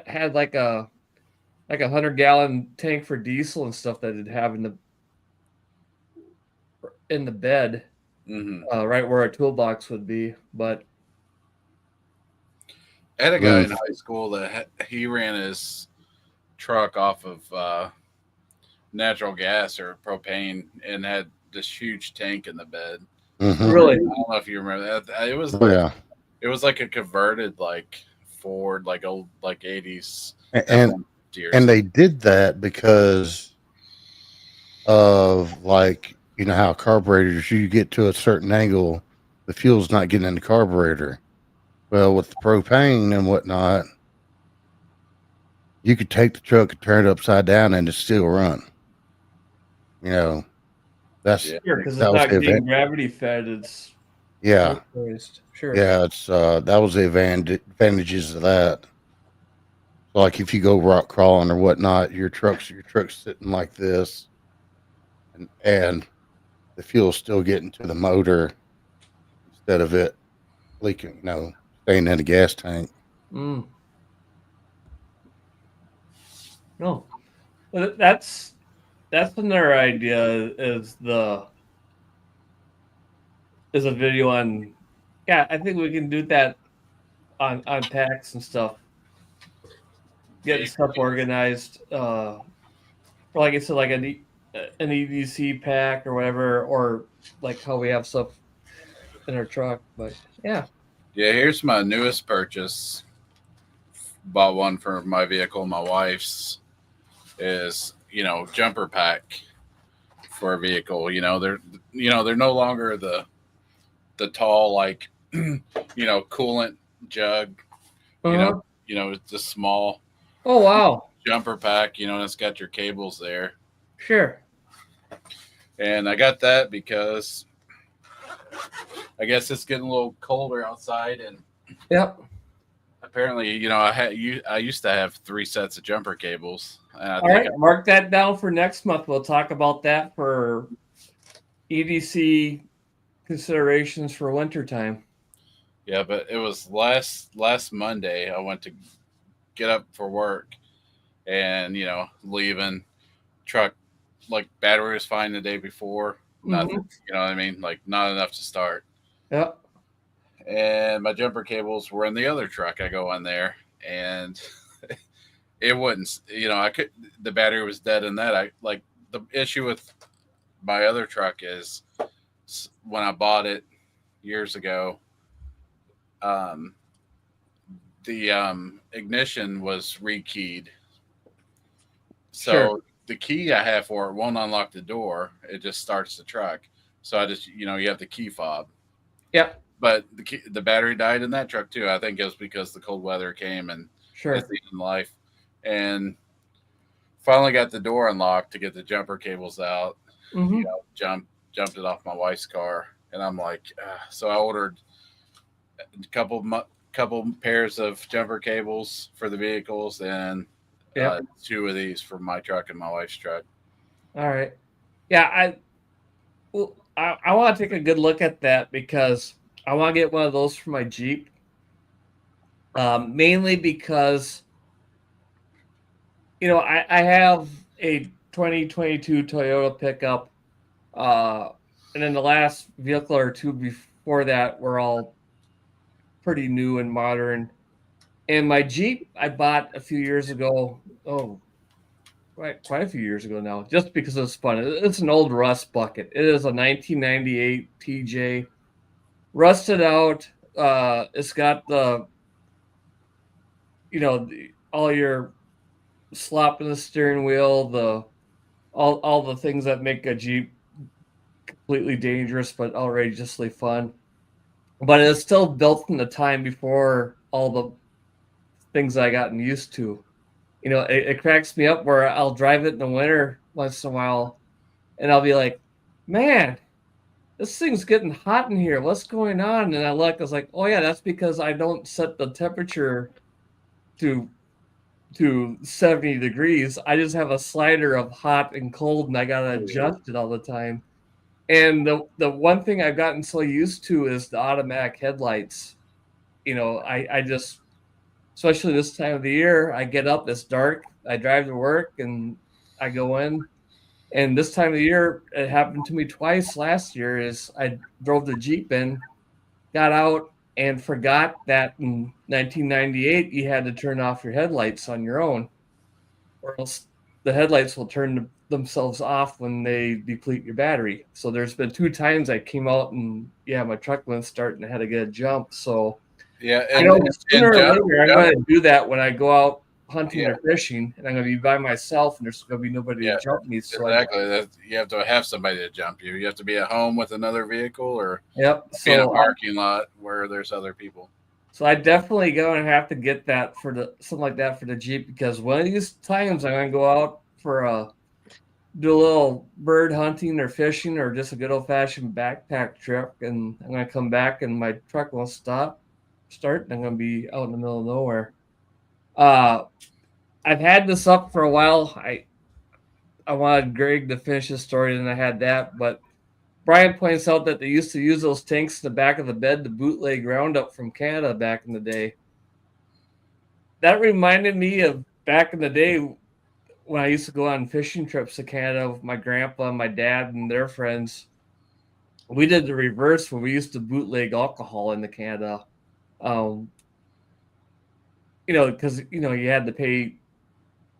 had like a 100-gallon tank for diesel and stuff that they'd have in the bed, right where a toolbox would be. But I had a guy in high school that he ran his truck off of natural gas or propane and had this huge tank in the bed. Really? I don't know if you remember that. It was it was like a converted Ford, old 80s. And they did that because of how carburetors, you get to a certain angle, the fuel's not getting in the carburetor. Well, with the propane and whatnot, you could take the truck and turn it upside down and it still run. That's because it's not getting gravity fed. It's sure. Yeah, it's that was the advantages of that. So like if you go rock crawling or whatnot, your truck's sitting like this, and the fuel's still getting to the motor instead of it leaking, staying in the gas tank. No, but that's another idea. Is a video on? Yeah, I think we can do that on packs and stuff. Getting stuff organized, or like I said, like an EDC pack or whatever, or like how we have stuff in our truck. But yeah. Here's my newest purchase. Bought one for my vehicle. My wife's is jumper pack for a vehicle. They're no longer the tall coolant jug. It's a small. Oh wow! Jumper pack, and it's got your cables there. Sure. And I got that because I guess it's getting a little colder outside, and apparently, I used to have 3 sets of jumper cables. All right, mark that down for next month. We'll talk about that for EDC considerations for wintertime. Yeah, but it was last Monday. I went to get up for work, and leaving truck, like, battery was fine the day before. Nothing, Mm-hmm. you know what I mean? Like, not enough to start. Yeah. And my jumper cables were in the other truck. I go in there, and it wouldn't. I could. The battery was dead in that. I like the issue with my other truck is when I bought it years ago. Um, the ignition was rekeyed, Sure. so the key I have for it won't unlock the door. It just starts the truck. So I just, you have the key fob. Yep. But the battery died in that truck too. I think it was because the cold weather came and Sure. it's the end of life. And finally got the door unlocked to get the jumper cables out. Mm-hmm. Jumped it off my wife's car, and I'm like, so I ordered a couple pairs of jumper cables for the vehicles and Yep. 2 of these for my truck and my wife's truck. All right. Yeah, I want to take a good look at that because I want to get one of those for my Jeep. Mainly because I have a 2022 Toyota pickup, and then the last vehicle or two before that were all pretty new and modern. And my Jeep I bought a few years ago. Oh, quite a few years ago now, just because it's fun. It's an old rust bucket. It is a 1998 TJ, rusted out. It's got all your slop in the steering wheel, all the things that make a Jeep completely dangerous but outrageously fun. But it's still built in the time before all the things I gotten used to. It cracks me up where I'll drive it in the winter once in a while, and I'll be like, man, this thing's getting hot in here. What's going on? And I was like, oh yeah, that's because I don't set the temperature to 70 degrees. I just have a slider of hot and cold, and I gotta adjust it all the time. And the one thing I've gotten so used to is the automatic headlights. I just, especially this time of the year, I get up, it's dark, I drive to work, and I go in. And this time of the year, it happened to me twice last year. Is I drove the Jeep in, got out, and forgot that in 1998 you had to turn off your headlights on your own, or else the headlights will turn themselves off when they deplete your battery. So there's been 2 times I came out and my truck wouldn't start and I had to get a jump. So Yeah, I and know sooner or jump, later I'm jump, going to do that when I go out hunting yeah, or fishing, and I'm going to be by myself, and there's going to be nobody yeah, to jump me. So exactly. You have to have somebody to jump you. You have to be at home with another vehicle or yep. be in a So parking lot where there's other people. So I definitely going to have to get that for something like that for the Jeep, because one of these times I'm going to go out for do a little bird hunting or fishing or just a good old fashioned backpack trip, and I'm going to come back and my truck won't start, and I'm going to be out in the middle of nowhere. I've had this up for a while. I wanted Greg to finish his story, and I had that, but Brian points out that they used to use those tanks in the back of the bed to bootleg Roundup from Canada back in the day. That reminded me of back in the day when I used to go on fishing trips to Canada with my grandpa and my dad and their friends. We did the reverse, where we used to bootleg alcohol into Canada. Because you had to pay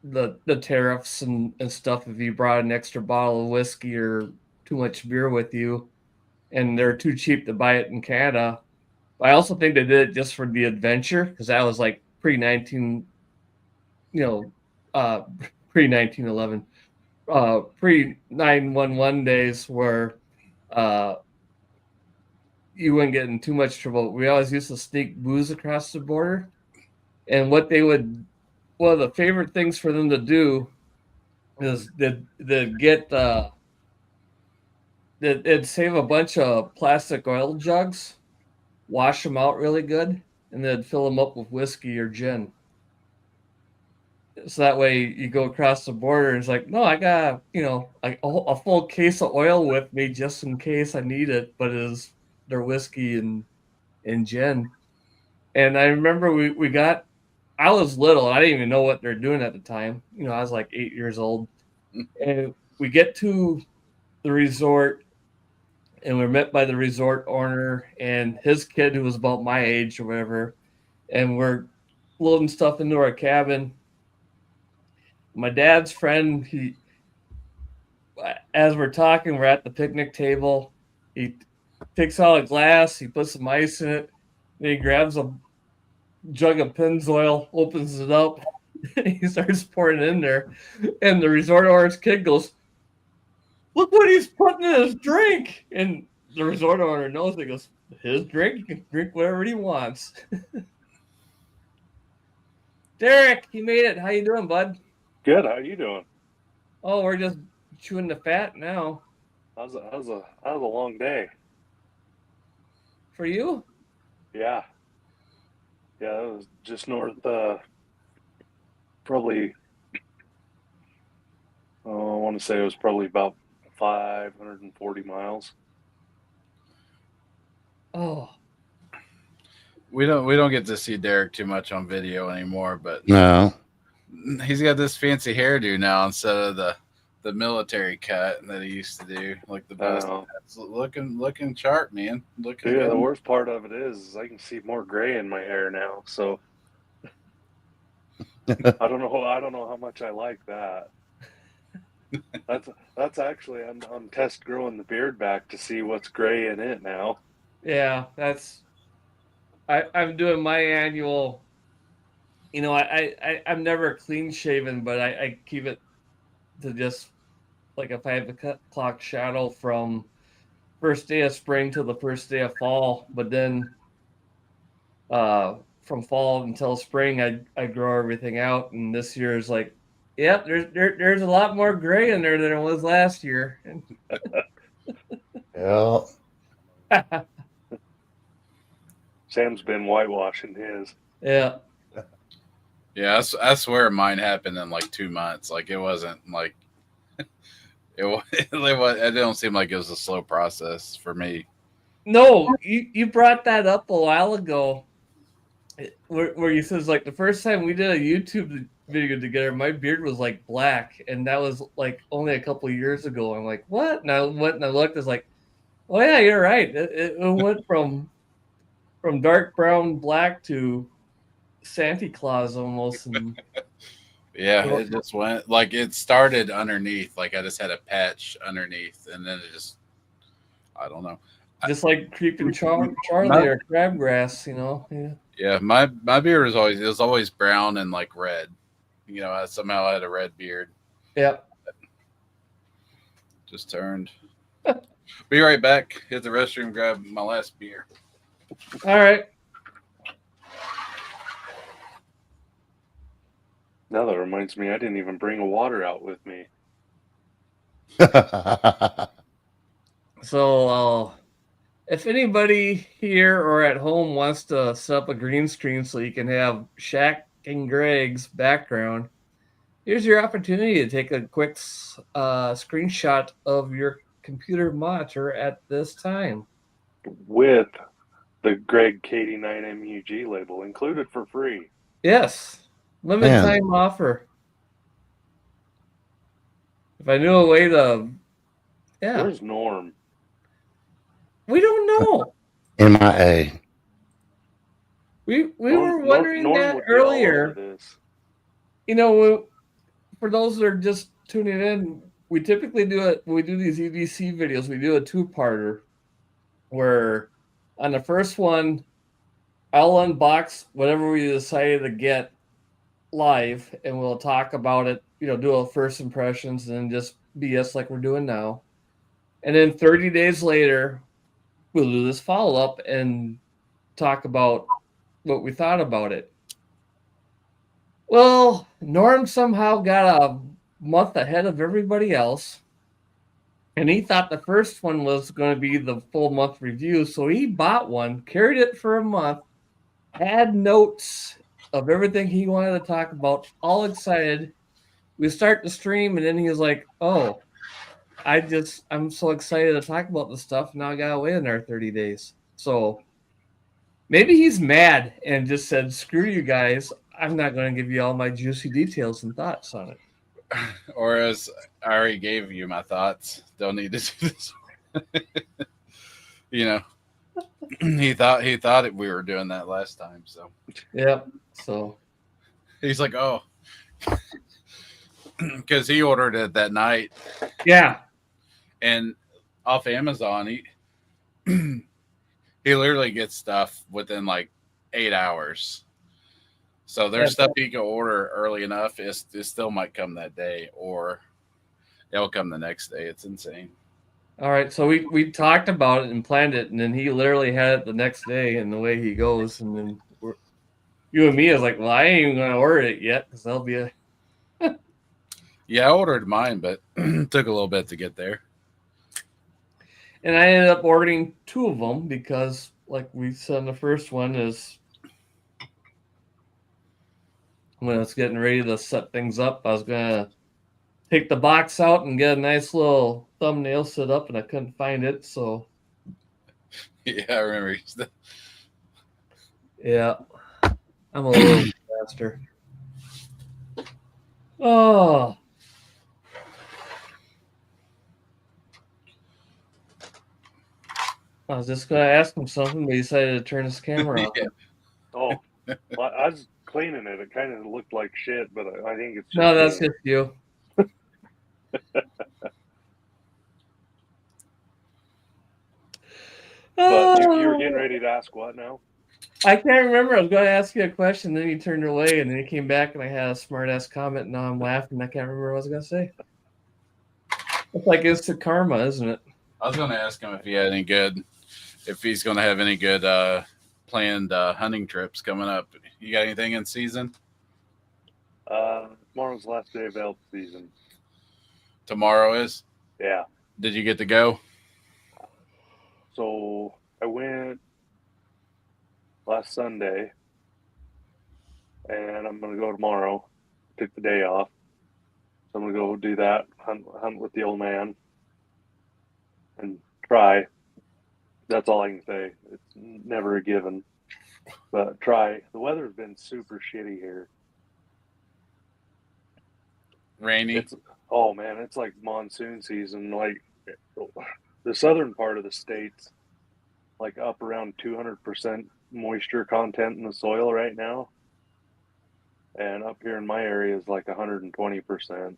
the tariffs and stuff if you brought an extra bottle of whiskey or too much beer with you, and they're too cheap to buy it in Canada. But I also think they did it just for the adventure, because that was like pre-19, pre-1911, pre-911 days, where you wouldn't get in too much trouble. We always used to sneak booze across the border, and one of the favorite things for them to do is they'd save a bunch of plastic oil jugs, wash them out really good, and then fill them up with whiskey or gin. So that way you go across the border and it's like, no, I got, like a full case of oil with me just in case I need it, but it is their whiskey and and Jen. And I remember we got, I was little. I didn't even know what they're doing at the time. You know, I was like 8 years old. And we get to the resort, and we're met by the resort owner and his kid who was about my age or whatever. And we're loading stuff into our cabin. My dad's friend, as we're talking, we're at the picnic table. He takes out a glass, he puts some ice in it, and he grabs a jug of Pennzoil, opens it up, and he starts pouring it in there. And the resort owner's kid goes, "Look what he's putting in his drink!" And the resort owner knows. He goes, "His drink, he can drink whatever he wants." Derek, you made it. How you doing, bud? Good. How you doing? Oh, we're just chewing the fat now. That was a long day. For you? Yeah. Yeah, it was just north, probably, I want to say it was probably about 540 miles. Oh, We don't get to see Derek too much on video anymore, but No. he's got this fancy hairdo now instead of the military cut that he used to do, like the best. It's looking sharp, man. Looking Yeah, good. the worst part of it is I can see more gray in my hair now, so I don't know how much I like that. That's actually I'm test growing the beard back to see what's gray in it now. yeah, I'm doing my annual. You know, I'm never clean shaven, but I keep it to just like a 5 o'clock shadow from first day of spring to the first day of fall. But then from fall until spring, I grow everything out. And this year is like, yep, there's a lot more gray in there than it was last year. Yeah. Sam's been whitewashing his. Yeah. Yeah, I swear mine happened in like 2 months. Like it wasn't like it don't seem like it was a slow process for me. No, you brought that up a while ago, where you says like the first time we did a YouTube video together, my beard was like black, and that was like only a couple of years ago. I'm like, what? And I went and I looked. It's like, oh yeah, you're right. It went from dark brown black to Santa Claus almost. And Yeah, it just went like it started underneath. Like I just had a patch underneath, and then it just I don't know. Just like creeping Charlie or crabgrass, you know. Yeah. Yeah, my beard was always brown and like red. You know, I somehow had a red beard. Yep. Just turned. Be right back. Hit the restroom, grab my last beer. All right. Now that reminds me, I didn't even bring a water out with me. So, if anybody here or at home wants to set up a green screen so you can have Shaq and Greg's background, here's your opportunity to take a quick screenshot of your computer monitor at this time. With the Greg KD9MUG label included for free. Yes. Limited time offer. If I knew a way to... Yeah. Where's Norm? We don't know. MIA. We were wondering that earlier. You know, for those that are just tuning in, we typically do it when we do these EDC videos. We do a two-parter where on the first one, I'll unbox whatever we decided to get live, and we'll talk about it. You know, do a first impressions and then just BS like we're doing now. And then 30 days later, we'll do this follow-up and talk about what we thought about it. Well, Norm somehow got a month ahead of everybody else, and he thought the first one was going to be the full month review, so he bought one, carried it for a month, had notes of everything he wanted to talk about, all excited. We start the stream, and then he was like, oh, I'm so excited to talk about this stuff. Now I got to wait another 30 days. So Maybe he's mad and just said, "Screw you guys. I'm not going to give you all my juicy details and thoughts on it." Or as I already gave you my thoughts, don't need to do this. You know, he thought we were doing that last time. So Yep. So he's like, oh, because he ordered it that night. Yeah. And off Amazon, he literally gets stuff within like 8 hours. So there's stuff he can order early enough. It still might come that day, or it'll come the next day. It's insane. All right, so we talked about it and planned it, and then he literally had it the next day, and the way he goes, and then you and me is like, well, I ain't even gonna order it yet because that'll be a. Yeah, I ordered mine, but took a little bit to get there. And I ended up ordering 2 of them because, like we said in the first one, is when I was getting ready to set things up, I was gonna take the box out and get a nice little thumbnail set up, and I couldn't find it, so. Yeah, I remember. Yeah, I'm a little faster. Oh. I was just going to ask him something, but he decided to turn his camera off. Yeah. Oh, well, I was cleaning it. It kind of looked like shit, but I think it's just no, that's just you. But you were getting ready to ask what now? I can't remember. I was going to ask you a question, then you turned away, and then you came back, and I had a smart-ass comment, and now I'm laughing, and I can't remember what I was going to say. It's like instant karma, isn't it? I was going to ask him if he's going to have any good planned hunting trips coming up. You got anything in season? Tomorrow's the last day of elk season. Tomorrow is? Yeah. Did you get to go? So I went last Sunday, and I'm going to go tomorrow. Took the day off. So I'm going to go do that, hunt with the old man, and try. That's all I can say. It's never a given, but try. The weather's been super shitty here. Rainy? Oh, man, it's like monsoon season. Like the southern part of the state's like up around 200% moisture content in the soil right now. And up here in my area is like 120%.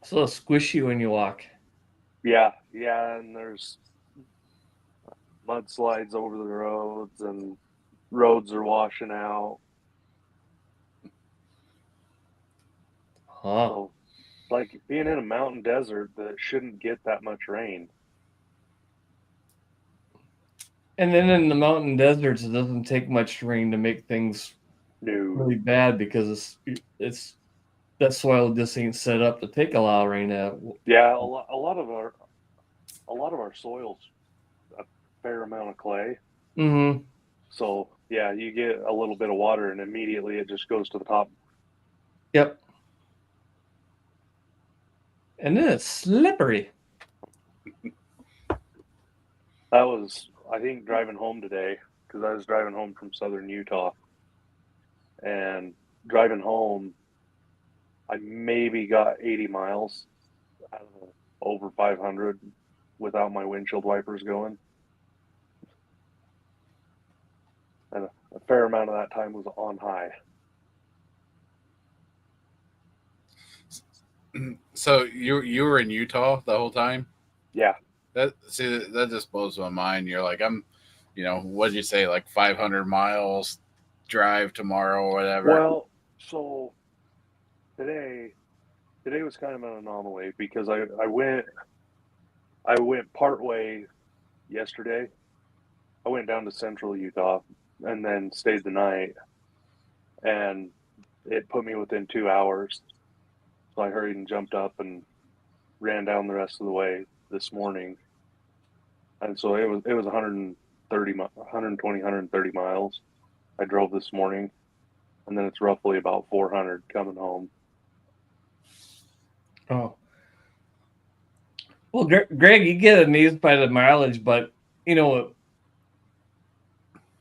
So squishy when you walk. Yeah, and there's mudslides over the roads, and roads are washing out. Huh. So, like being in a mountain desert that shouldn't get that much rain. And then in the mountain deserts, it doesn't take much rain to make things really bad because it's that soil just ain't set up to take a lot of rain out. Yeah, a lot of our soil's a fair amount of clay. Mm-hmm. So yeah, you get a little bit of water and immediately it just goes to the top. Yep. And then it's slippery. That was, I think, driving home today, because I was driving home from southern Utah. And driving home, I maybe got 80 miles, I don't know, over 500 without my windshield wipers going. And a fair amount of that time was on high. So you were in Utah the whole time? Yeah. That just blows my mind. You're like, what did you say, like 500 miles drive tomorrow or whatever? Well, so today was kind of an anomaly because I went partway yesterday. I went down to central Utah and then stayed the night, and it put me within 2 hours. So I hurried and jumped up and ran down the rest of the way this morning. And so it was 130 miles I drove this morning, and then it's roughly about 400 coming home. Oh. Well, Greg, you get amazed by the mileage, but you know,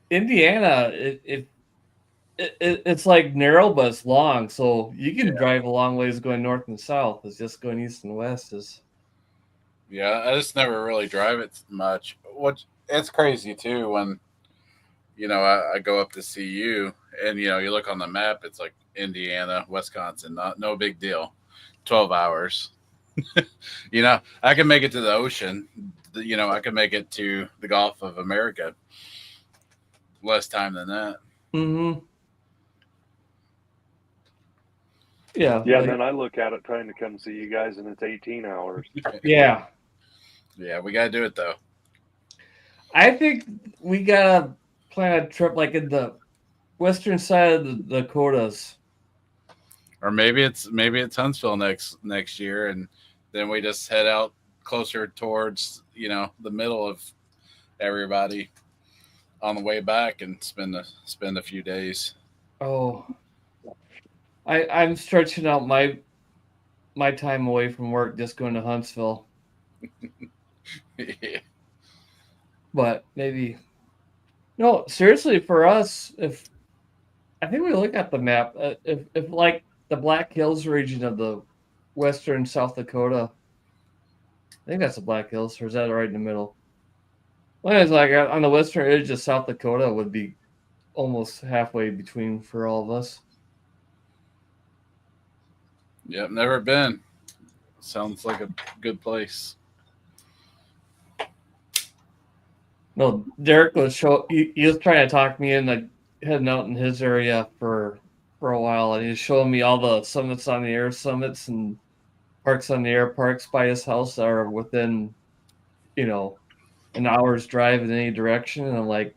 Indiana, it's like narrow, but it's long. So you can drive a long ways going north and south. It's just going east and west is. Yeah, I just never really drive it much. What it's crazy too when I go up to see you, and you look on the map, it's like Indiana, Wisconsin, no big deal, 12 hours. I can make it to the ocean. I can make it to the Gulf of America less time than that. Mm-hmm. Yeah. Yeah, and then I look at it trying to come see you guys, and it's 18 hours. Yeah. Yeah, we gotta do it though. I think we gotta plan a trip like in the western side of the Dakotas. Or maybe it's Huntsville next year, and then we just head out closer towards the middle of everybody on the way back and spend a few days. Oh, I'm stretching out my time away from work just going to Huntsville. Yeah. But maybe no, seriously, for us, if I think we look at the map, if like the Black Hills region of the western South Dakota, I think that's the Black Hills, or is that right in the middle? Well, it's like on the western edge of South Dakota would be almost halfway between for all of us. Yep, never been. Sounds like a good place. No, Derek was he was trying to talk me into heading out in his area for a while, and he was showing me all the summits on the air summits and parks on the air parks by his house that are within, an hour's drive in any direction. And I'm like,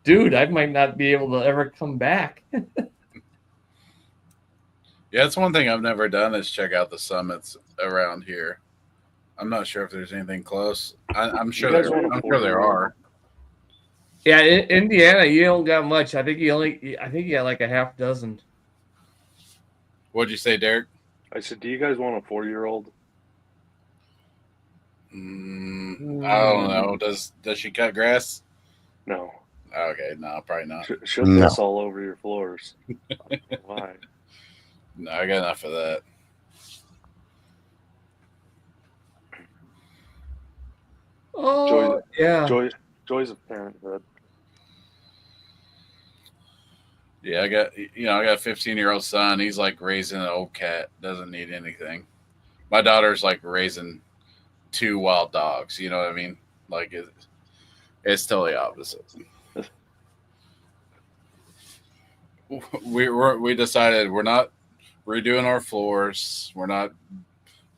dude, I might not be able to ever come back. Yeah, it's one thing I've never done is check out the summits around here. I'm not sure if there's anything close. I'm sure there are. Yeah, in Indiana, you don't got much. I think you got like a half dozen. What'd you say, Derek? I said, do you guys want a 4-year-old? I don't know. Does she cut grass? No. Okay, no, probably not. She'll piss all over your floors. Why? No, I got enough of that. Oh, yeah. Joys of parenthood. Yeah, I got a 15-year-old son. He's like raising an old cat. Doesn't need anything. My daughter's like raising 2 wild dogs. You know what I mean? Like it's totally opposite. We decided we're not redoing our floors. We're not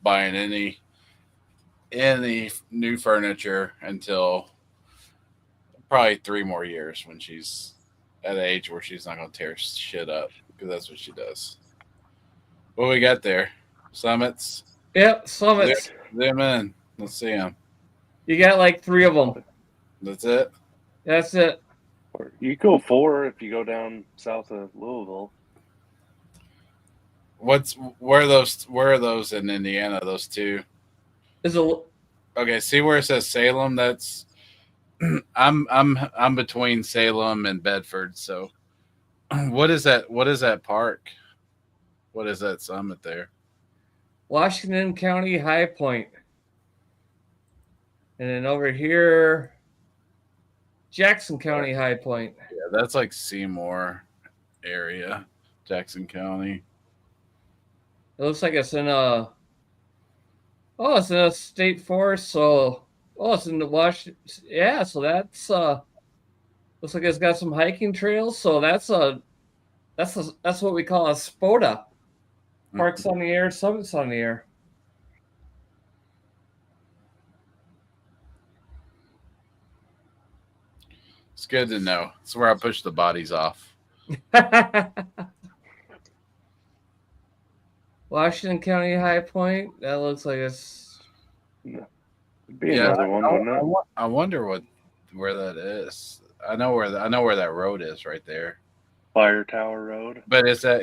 buying any new furniture until probably 3 more years when she's at an age where she's not going to tear shit up, because that's what she does. What we got there? Summits? Yep, summits. Them in. Let's see them. You got like 3 of them. That's it? That's it. Or you go 4 if you go down south of Louisville. Where are those in Indiana, those 2? Okay, see where it says Salem? That's I'm between Salem and Bedford, so what is that park? What is that summit there? Washington County High Point. And then over here, Jackson County High Point. Yeah, that's like Seymour area, Jackson County. It looks like it's in a state forest. So, it's in the Washington. Yeah, so that's looks like it's got some hiking trails. So that's what we call a SPOTA. Parks on the air, summits on the air. It's good to know. It's where I push the bodies off. Washington County High Point. That looks like it's. Another one, wouldn't it? I wonder where that is. I know where that road is right there. Fire Tower Road. But is that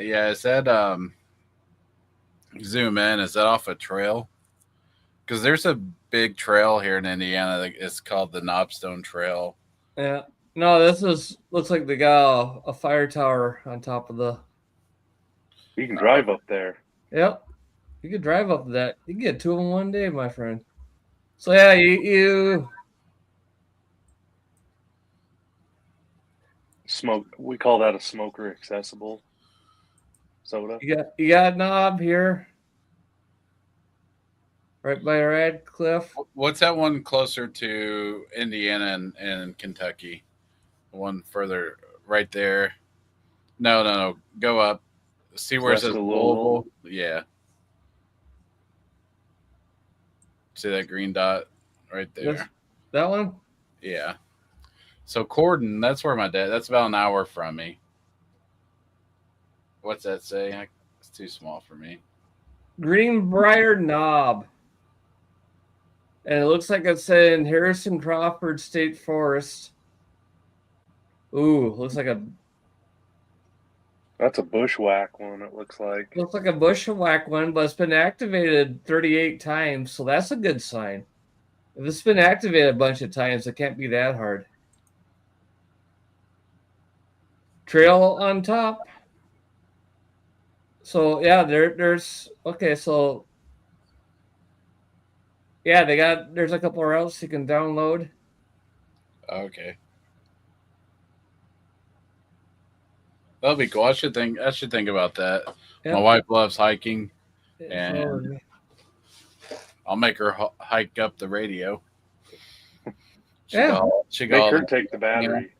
zoom in? Is that off a trail? Because there's a big trail here in Indiana. It's called the Knobstone Trail. Yeah. No, this looks like they got a fire tower on top of the. You can drive up there. Yep. You could drive up that. You can get two of them one day, my friend. So yeah, you Smoke. We call that a smoker accessible soda. you got a knob here, right by Radcliffe. What's that one closer to Indiana and Kentucky? The one further, right there. No. Go up. See where it says Louisville? Yeah. See that green dot right there? That one? Yeah. So Corden, that's where my dad. That's about an hour from me. What's that say? It's too small for me. Greenbrier Knob. And it looks like it's in Harrison Crawford State Forest. Ooh, looks like That's a bushwhack one, it looks like. Looks like a bushwhack one, but it's been activated 38 times, so that's a good sign. If it's been activated a bunch of times, it can't be that hard. Trail on top. So yeah, there's okay, so yeah, there's a couple routes you can download. Okay. That'll be cool. I should think about that. Yep. My wife loves hiking, and I'll make her hike up the radio. She make her take the battery.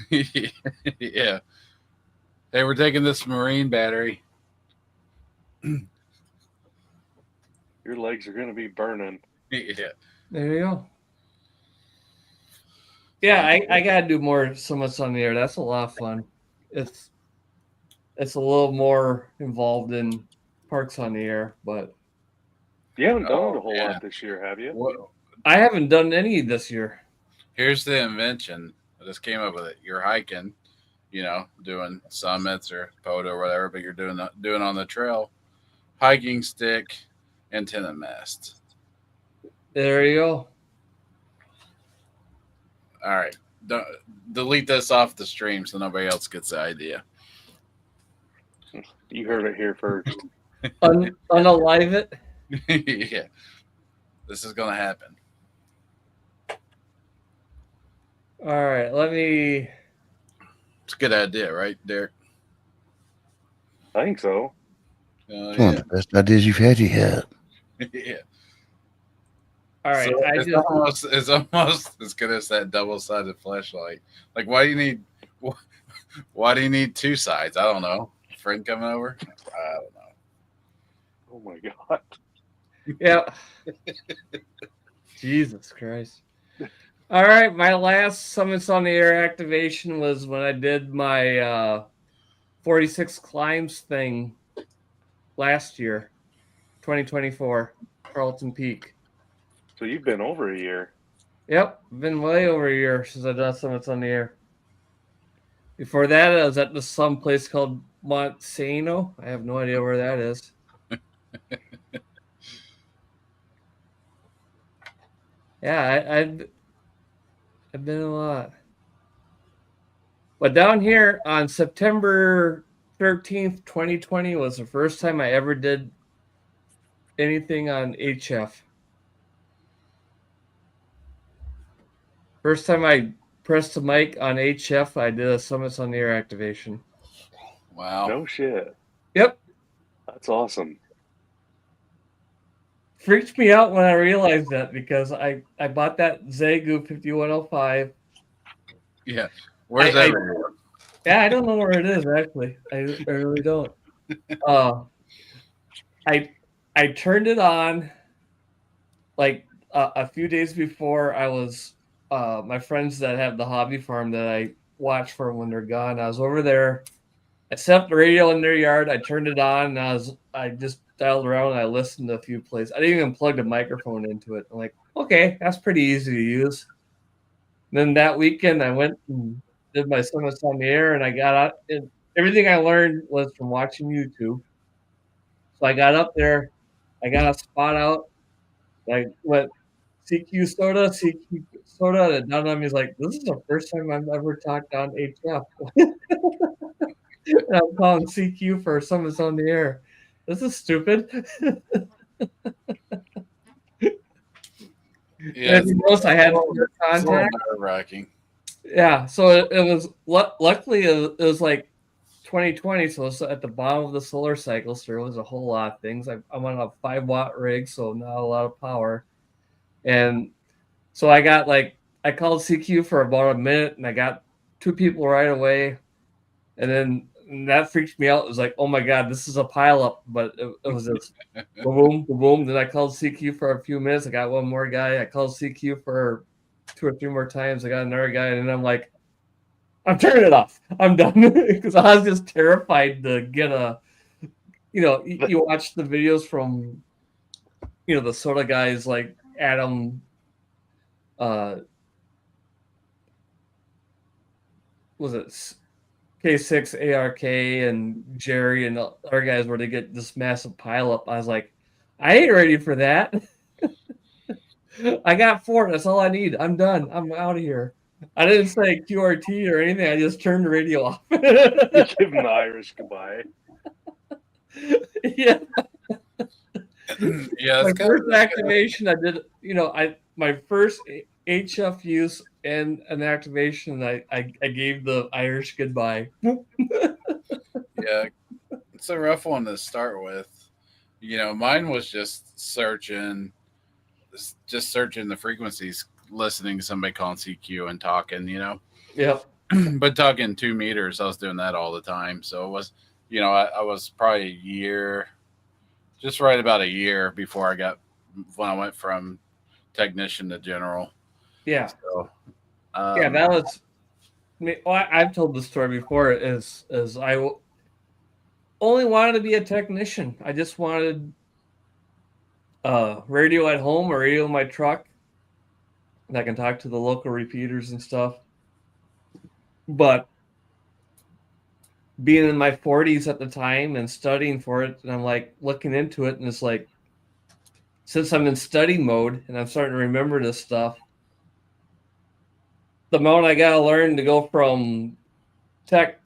Yeah. Hey, we're taking this marine battery. Your legs are going to be burning. Yeah. There you go. Yeah, I gotta do more summits on the air. That's a lot of fun. It's a little more involved in parks on the air, but you haven't done it a whole lot this year, have you? Well, I haven't done any this year. Here's the invention. I just came up with it. You're hiking, doing summits or POTA or whatever, but you're doing on the trail. Hiking stick, antenna mast. There you go. All right. Delete this off the stream so nobody else gets the idea. You heard it here first. Unalive it. Yeah. This is going to happen. All right. It's a good idea, right, Derek? I think so. One of the best ideas you've had yet. Yeah. All right. So it's almost as good as that double-sided flashlight. Like, why do you need two sides? I don't know. A friend coming over? I don't know. Oh my God. Yeah. Jesus Christ. All right. My last Summits on the Air activation was when I did my 46 climbs thing last year, 2024, Carlton Peak. So you've been over a year. Yep, been way over a year since I've done Summits on the Air. Before that, I was at some place called Montsano. I have no idea where that is. Yeah, I've been a lot. But down here on September 13th, 2020 was the first time I ever did anything on HF. First time I pressed the mic on HF, I did a Summits on the Air activation. Wow. No shit. Yep. That's awesome. Freaked me out when I realized that because I bought that Zagu 5105. Yeah. Where's that? Yeah, I don't know where it is, actually. I really don't. I turned it on like a few days before I was my friends that have the hobby farm that I watch for when they're gone. I was over there. I set up the radio in their yard. I turned it on, and I just dialed around and I listened to a few plays. I didn't even plug the microphone into it. I'm like, okay, that's pretty easy to use. And then that weekend, I went and did my Summits on the Air, and I got out. And everything I learned was from watching YouTube. So I got up there. I got a spot out. Like what CQ soda, and it dawned on me, is like, this is the first time I've ever talked on HF. And I'm calling CQ for someone's on the air. This is stupid. Yeah, If you notice, I had contact. Nerve-wracking. Yeah, so it was luckily it was like 2020, so it's at the bottom of the solar cycle, so there was a whole lot of things. I'm on a 5-watt rig, so not a lot of power. And so I called CQ for about a minute, and I got 2 people right away. And that freaked me out. It was like, oh my God, this is a pileup. But it was just boom, boom, boom. Then I called CQ for a few minutes. I got one more guy. I called CQ for 2 or 3 more times. I got another guy, and then I'm like, I'm turning it off. I'm done, because I was just terrified to get a. You watch the videos from, the soda guys like Adam. Was it K6 ARK and Jerry and other guys where they get this massive pileup? I was like, I ain't ready for that. I got 4. That's all I need. I'm done. I'm out of here. I didn't say QRT or anything. I just turned the radio off. You give them the Irish goodbye. Yeah. Yeah, My first activation, I did. My first HF use and an activation, I gave the Irish goodbye. Yeah, it's a rough one to start with. Mine was just searching the frequencies, listening to somebody calling CQ and talking. Yep. But talking 2 meters, I was doing that all the time. So it was, I was probably a year, just right about a year before when I went from technician to general. Yeah. So, yeah, that was. I've told the story before. Is I only wanted to be a technician. I just wanted radio at home or radio in my truck, and I can talk to the local repeaters and stuff. But being in my 40s at the time and studying for it, and I'm like looking into it, and it's like, since I'm in study mode and I'm starting to remember this stuff, the amount I gotta learn to go from tech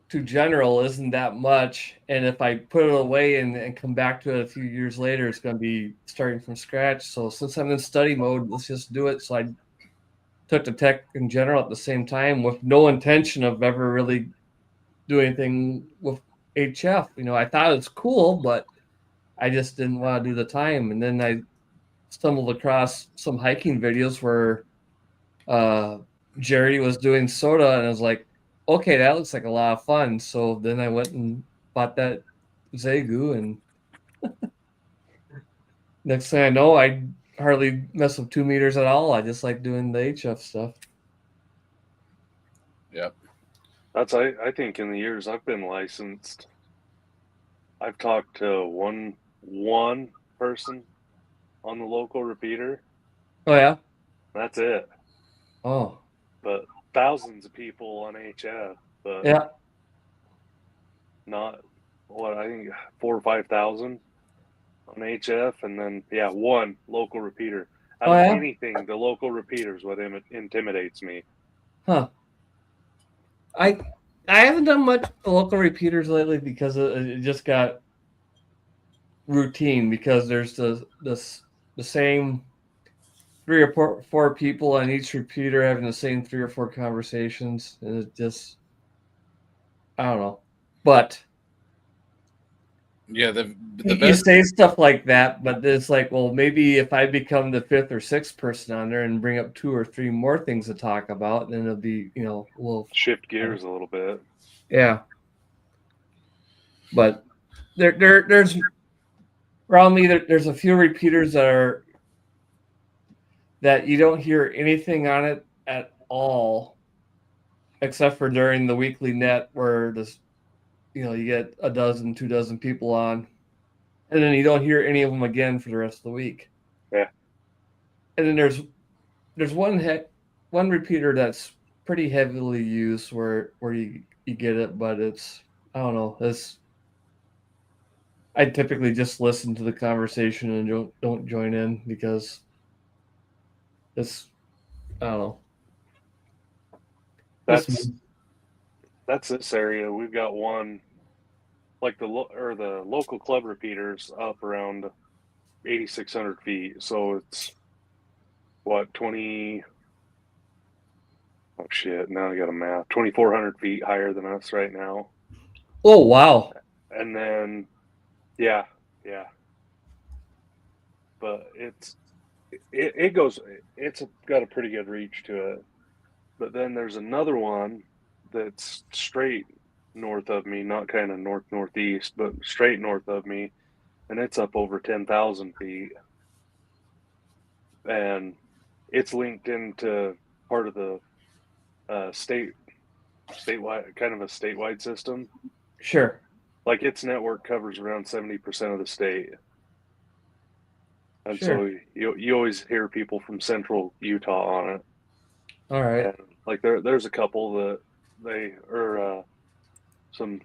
to general isn't that much. And if I put it away and come back to it a few years later, it's going to be starting from scratch. So since I'm in study mode, let's just do it. So I took the tech in general at the same time with no intention of ever really doing anything with HF. I thought it was cool, but I just didn't want to do the time. And then I stumbled across some hiking videos where Jerry was doing soda, and I was like, okay, that looks like a lot of fun. So then I went and bought that Zegu, and next thing I know, I hardly mess with 2 meters at all. I just like doing the HF stuff. Yep. I think in the years I've been licensed, I've talked to one person on the local repeater. Oh yeah. That's it. Oh. But thousands of people on HF, but yeah, not I think 4,000 or 5,000 on HF, and then one local repeater. Out of anything, the local repeater is what intimidates me. Huh. I haven't done much with the local repeaters lately because it just got routine, because there's the same 3 or 4 people on each repeater having the same 3 or 4 conversations, and it just, I don't know. But yeah, the you say stuff like that, but it's like, well, maybe if I become the 5th or 6th person on there and bring up 2 or 3 more things to talk about, then it'll be, we'll shift gears a little bit. Yeah. But there's around me, there's a few repeaters that you don't hear anything on it at all, except for during the weekly net where you get a dozen, 2 dozen people on, and then you don't hear any of them again for the rest of the week. Yeah. And then there's one repeater that's pretty heavily used where you get it, but it's, I don't know, I typically just listen to the conversation and don't join in because it's, I don't know. That's this area. We've got one, like the local club repeaters up around 8,600 feet. So it's what 20. Oh shit! Now I got a math. 2,400 feet higher than us right now. Oh wow! And then, yeah. But it goes. It's got a pretty good reach to it. But then there's another one that's straight north of me, not kind of northeast, but straight north of me, and it's up over 10,000 feet, and it's linked into part of the statewide, kind of a statewide system. Sure. Like its network covers around 70% of the state, and sure. so you always hear people from central Utah on it. All right. And like there's a couple that they are some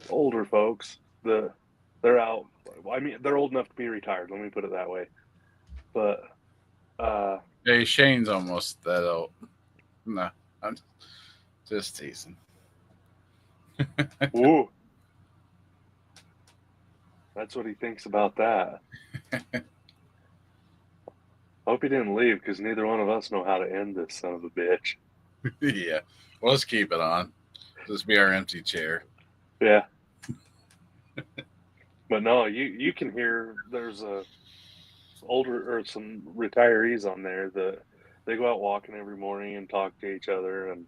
older folks that they're out. I mean, they're old enough to be retired. Let me put it that way. But hey, Shane's almost that old. No, I'm just teasing. ooh, that's what he thinks about that. Hope he didn't leave because neither one of us know how to end this son of a bitch. Yeah, well, let's keep it on. This be our empty chair. Yeah. But no, you can hear there's a older or some retirees on there that they go out walking every morning and talk to each other, and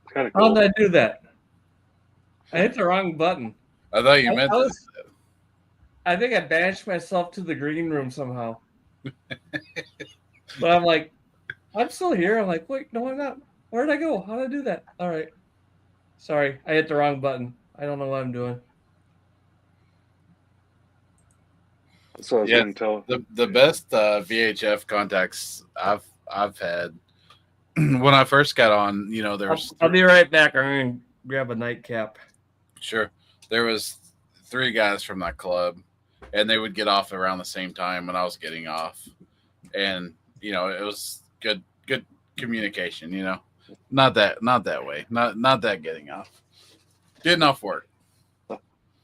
it's kind of cool. How did I do that? I hit the wrong button. I thought you meant that. I think I banished myself to the green room somehow. But I'm like, I'm still here. I'm like, wait, no, I'm not. Where did I go? How did I do that? All right. Sorry, I hit the wrong button. I don't know what I'm doing. So I was going to tell the best VHF contacts I've had when I first got on. You know, I'll be right back. I'm going to grab a nightcap. Sure. There was 3 guys from that club, and they would get off around the same time when I was getting off, and you know, it was good communication. You know, not that way, not that getting off work.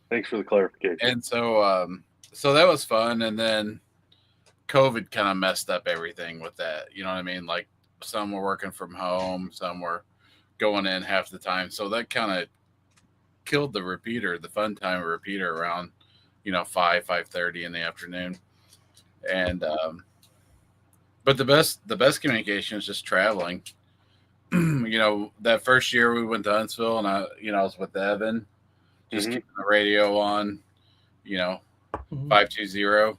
Thanks for the clarification. And so that was fun, and then COVID kind of messed up everything with that. You know what I mean? Like some were working from home, some were going in half the time, so that kind of killed the fun time repeater around, you know, 5:30 in the afternoon. And but the best communication is just traveling. You know, that first year we went to Huntsville, and I was with Evan, just keeping the radio on, you know, 520,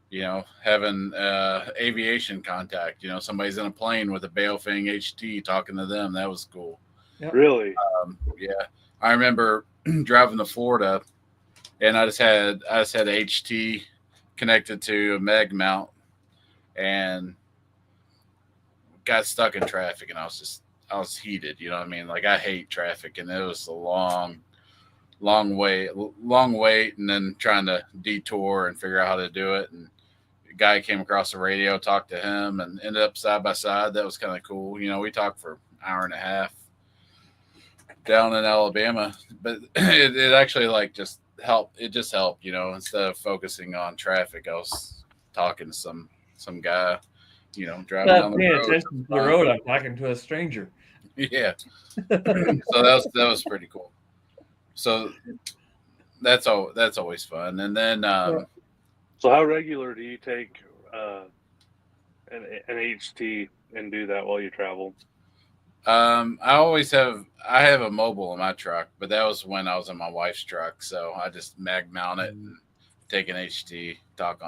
you know, having aviation contact. You know, somebody's in a plane with a Baofeng HT talking to them. That was cool. Yep. Really? Yeah. I remember driving to Florida, and I just had HT connected to a meg mount, and got stuck in traffic, and I was heated. You know what I mean? Like I hate traffic, and it was a long wait, and then trying to detour and figure out how to do it. And the guy came across the radio, talked to him, and ended up side by side. That was kind of cool. You know, we talked for an hour and a half down in Alabama, but it actually like just helped. It just helped, you know, instead of focusing on traffic, I was talking to some guy, you know, driving down the road. Attention to the road. I'm talking to a stranger. Yeah. So that was pretty cool. So that's always fun. And then so how regular do you take an HT and do that while you travel? I have a mobile in my truck, but that was when I was in my wife's truck, so I just mag mount it and take an HT, talk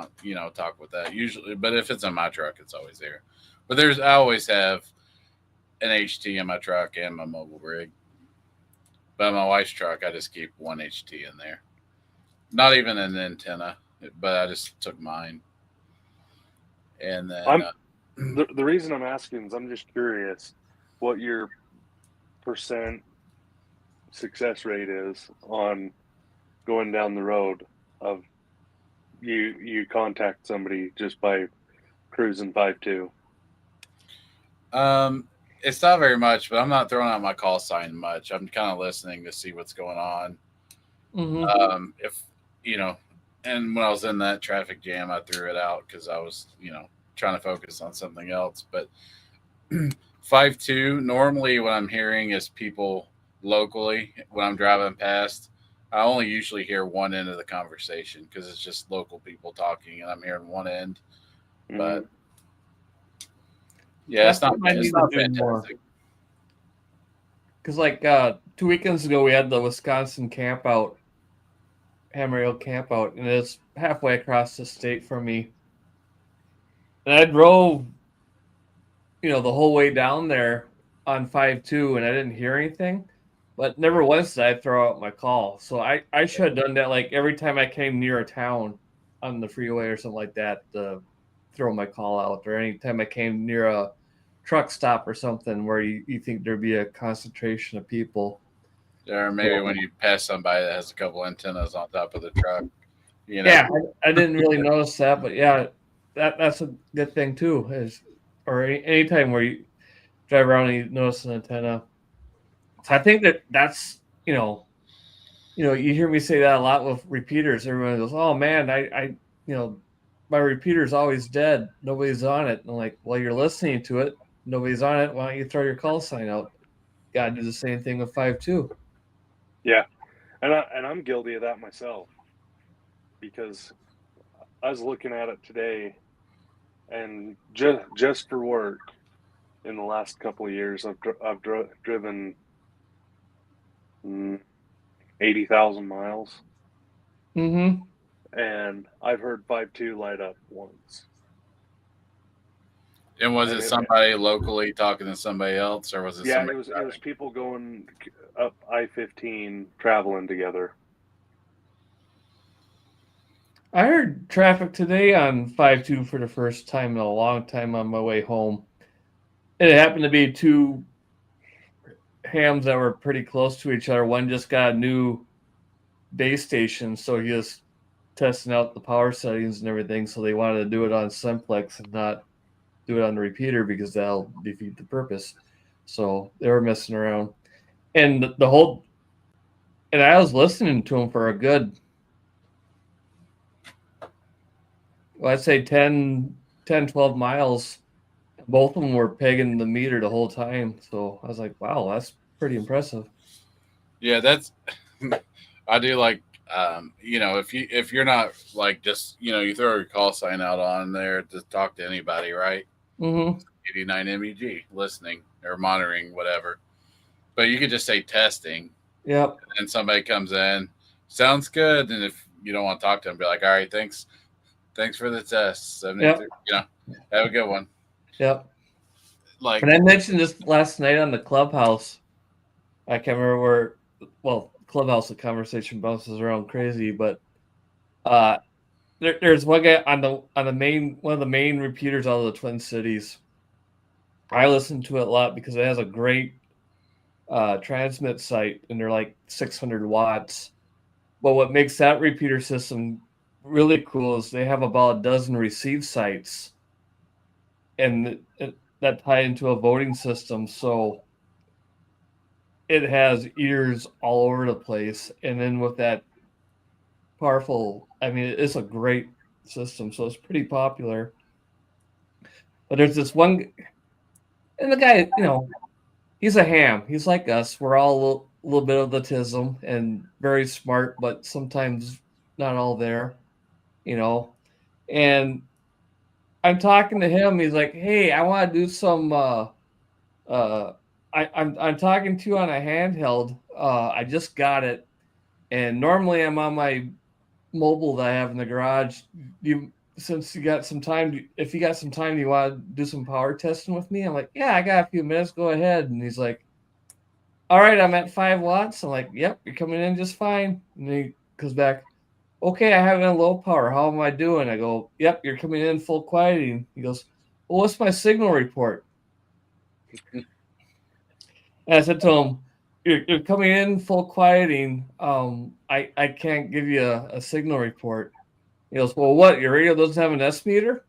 with that usually. But if it's in my truck, it's always there. But I always have an HT in my truck and my mobile rig. But in my wife's truck, I just keep one HT in there. Not even an antenna, but I just took mine. And then the reason I'm asking is I'm just curious what your % success rate is on going down the road. of you contact somebody just by cruising 5.2? It's not very much, but I'm not throwing out my call sign much. I'm kind of listening to see what's going on. Mm-hmm. If you know, and when I was in that traffic jam, I threw it out because I was, trying to focus on something else. But 5.2, normally what I'm hearing is people locally when I'm driving past. I only usually hear one end of the conversation because it's just local people talking, and I'm hearing one end. But yeah, That's it's not what I need to do more. fantastic. Because like 2 weekends ago, we had the Wisconsin camp out, Hammerhill camp out, and it's halfway across the state from me. And I drove, the whole way down there on 5.2, and I didn't hear anything. But never once did I throw out my call. So I should have done that like every time I came near a town on the freeway or something like that, to throw my call out, or anytime I came near a truck stop or something where you think there'd be a concentration of people. Or maybe when you pass somebody that has a couple antennas on top of the truck. Yeah, I didn't really notice that, but yeah, that's a good thing too. Or anytime where you drive around and you notice an antenna. So I think that's you hear me say that a lot with repeaters. Everyone goes, "Oh man, I my repeater's always dead. Nobody's on it." And I'm like, "Well, you're listening to it. Nobody's on it. Why don't you throw your call sign out?" Got to do the same thing with 5.2. Yeah, and I'm guilty of that myself, because I was looking at it today, and just for work, in the last couple of years, I've driven 80,000 miles, Mm-hmm. and I've heard 5.2 light up once. And was it somebody locally talking to somebody else, or was it? Yeah, it was people going up I-15 traveling together. I heard traffic today on 5.2 for the first time in a long time on my way home. And it happened to be two hams that were pretty close to each other. One just got a new base station, so he was testing out the power settings and everything. So they wanted to do it on simplex and not do it on the repeater because that'll defeat the purpose. So they were messing around. And and I was listening to him for a good, I'd say 10, 12 miles. Both of them were pegging the meter the whole time. So I was like, wow, that's pretty impressive. Yeah, that's I do like if you're not like just you throw your call sign out on there to talk to anybody, right? Mm-hmm. 89 MEG listening or monitoring, whatever. But you could just say testing. Yep. And somebody comes in, sounds good. And if you don't want to talk to them, be like, all right, thanks for the test. 73, have a good one. Yep. Like, and I mentioned this last night on the Clubhouse. I can't remember Clubhouse, the conversation bounces around crazy, but there's one guy on the main, one of the main repeaters out of the Twin Cities. I listen to it a lot because it has a great transmit site, and they're like 600 watts. But what makes that repeater system really cool is they have about a dozen receive sites, and that tie into a voting system. So it has ears all over the place. And then with that powerful, it's a great system. So it's pretty popular. But there's this one, and the guy, he's a ham. He's like us. We're all a little bit of the tism and very smart, but sometimes not all there, And I'm talking to him. He's like, "Hey, I want to do some. I'm talking to you on a handheld. I just got it, and normally I'm on my mobile that I have in the garage. Since you got some time, if you got some time, you want to do some power testing with me?" I'm like, "Yeah, I got a few minutes. Go ahead." And he's like, "All right, I'm at 5 watts." I'm like, "Yep, you're coming in just fine." And he goes back, "Okay, I have it on low power. How am I doing?" I go, "Yep, you're coming in full quieting." He goes, "Well, what's my signal report?" And I said to him, you're coming in full quieting. I can't give you a signal report. He goes, well, what? Your radio doesn't have an S meter?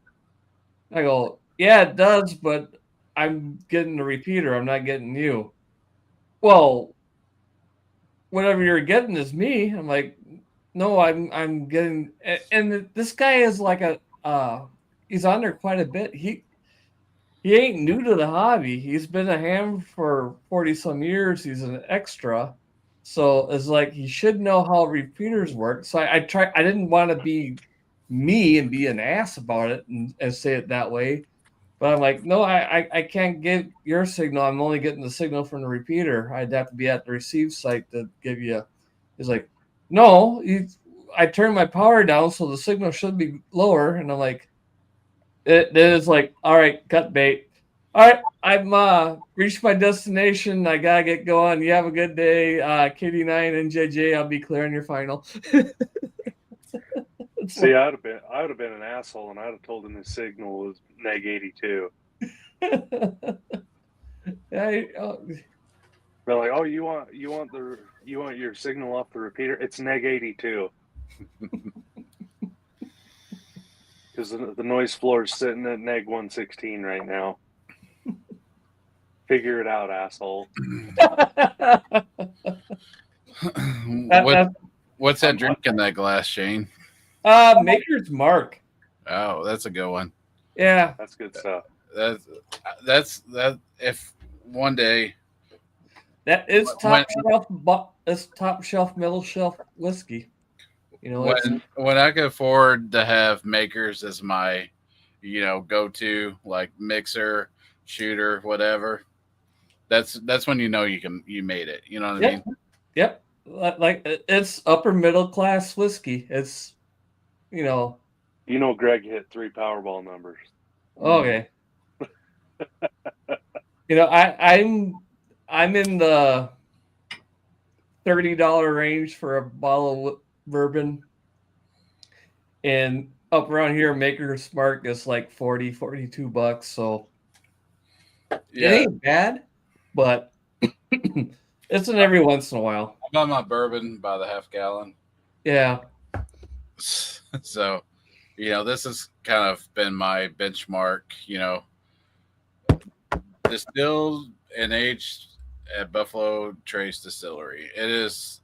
I go, yeah, it does, but I'm getting the repeater. I'm not getting you. Well, whatever you're getting is me. I'm like, no, I'm getting, and this guy is like he's on there quite a bit. He ain't new to the hobby. He's been a ham for 40 some years. He's an extra. So it's like he should know how repeaters work. So I didn't want to be me and be an ass about it and say it that way. But I'm like, no, I can't get your signal. I'm only getting the signal from the repeater. I'd have to be at the receive site to give you. He's like, no, I turned my power down, so the signal should be lower. And I'm like, then it's like, all right, cut bait. All right, I've reached my destination. I gotta get going. You have a good day, KD9 and JJ. I'll be clearing your final. See, I'd have been an asshole, and I'd have told him the signal was neg 82. They're like, oh, you want your signal off the repeater? It's neg 82. Because the noise floor is sitting at neg 116 right now. Figure it out, asshole. What's that drink in that glass, Shane? Maker's Mark. Oh, that's a good one. Yeah, that's good stuff. That's if one day that is top shelf. It's top shelf, middle shelf whiskey. You know, when I can afford to have Makers as my, go-to, like mixer, shooter, whatever. That's when you made it. You know what I mean? Yep. Like it's upper middle class whiskey. It's, Greg hit 3 Powerball numbers. Okay. I'm in the $30 range for a bottle of bourbon, and up around here, Maker's Mark is like 40, 42 bucks. So yeah, it ain't bad, but it's an every once in a while. I buy my bourbon by the half gallon. Yeah. So, this has kind of been my benchmark, distilled and aged at Buffalo Trace Distillery. It is,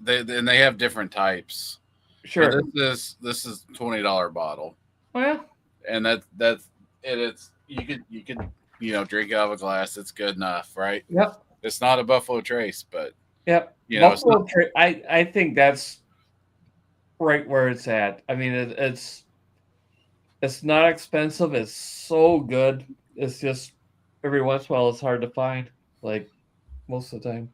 they have different types. Sure. This is $20 bottle. Oh yeah. And that's it. It's you could drink out of a glass. It's good enough, right? Yep. It's not a Buffalo Trace, but yep. Buffalo Trace. I think that's right where it's at. I mean, it's not expensive. It's so good. It's just every once in a while it's hard to find, like most of the time.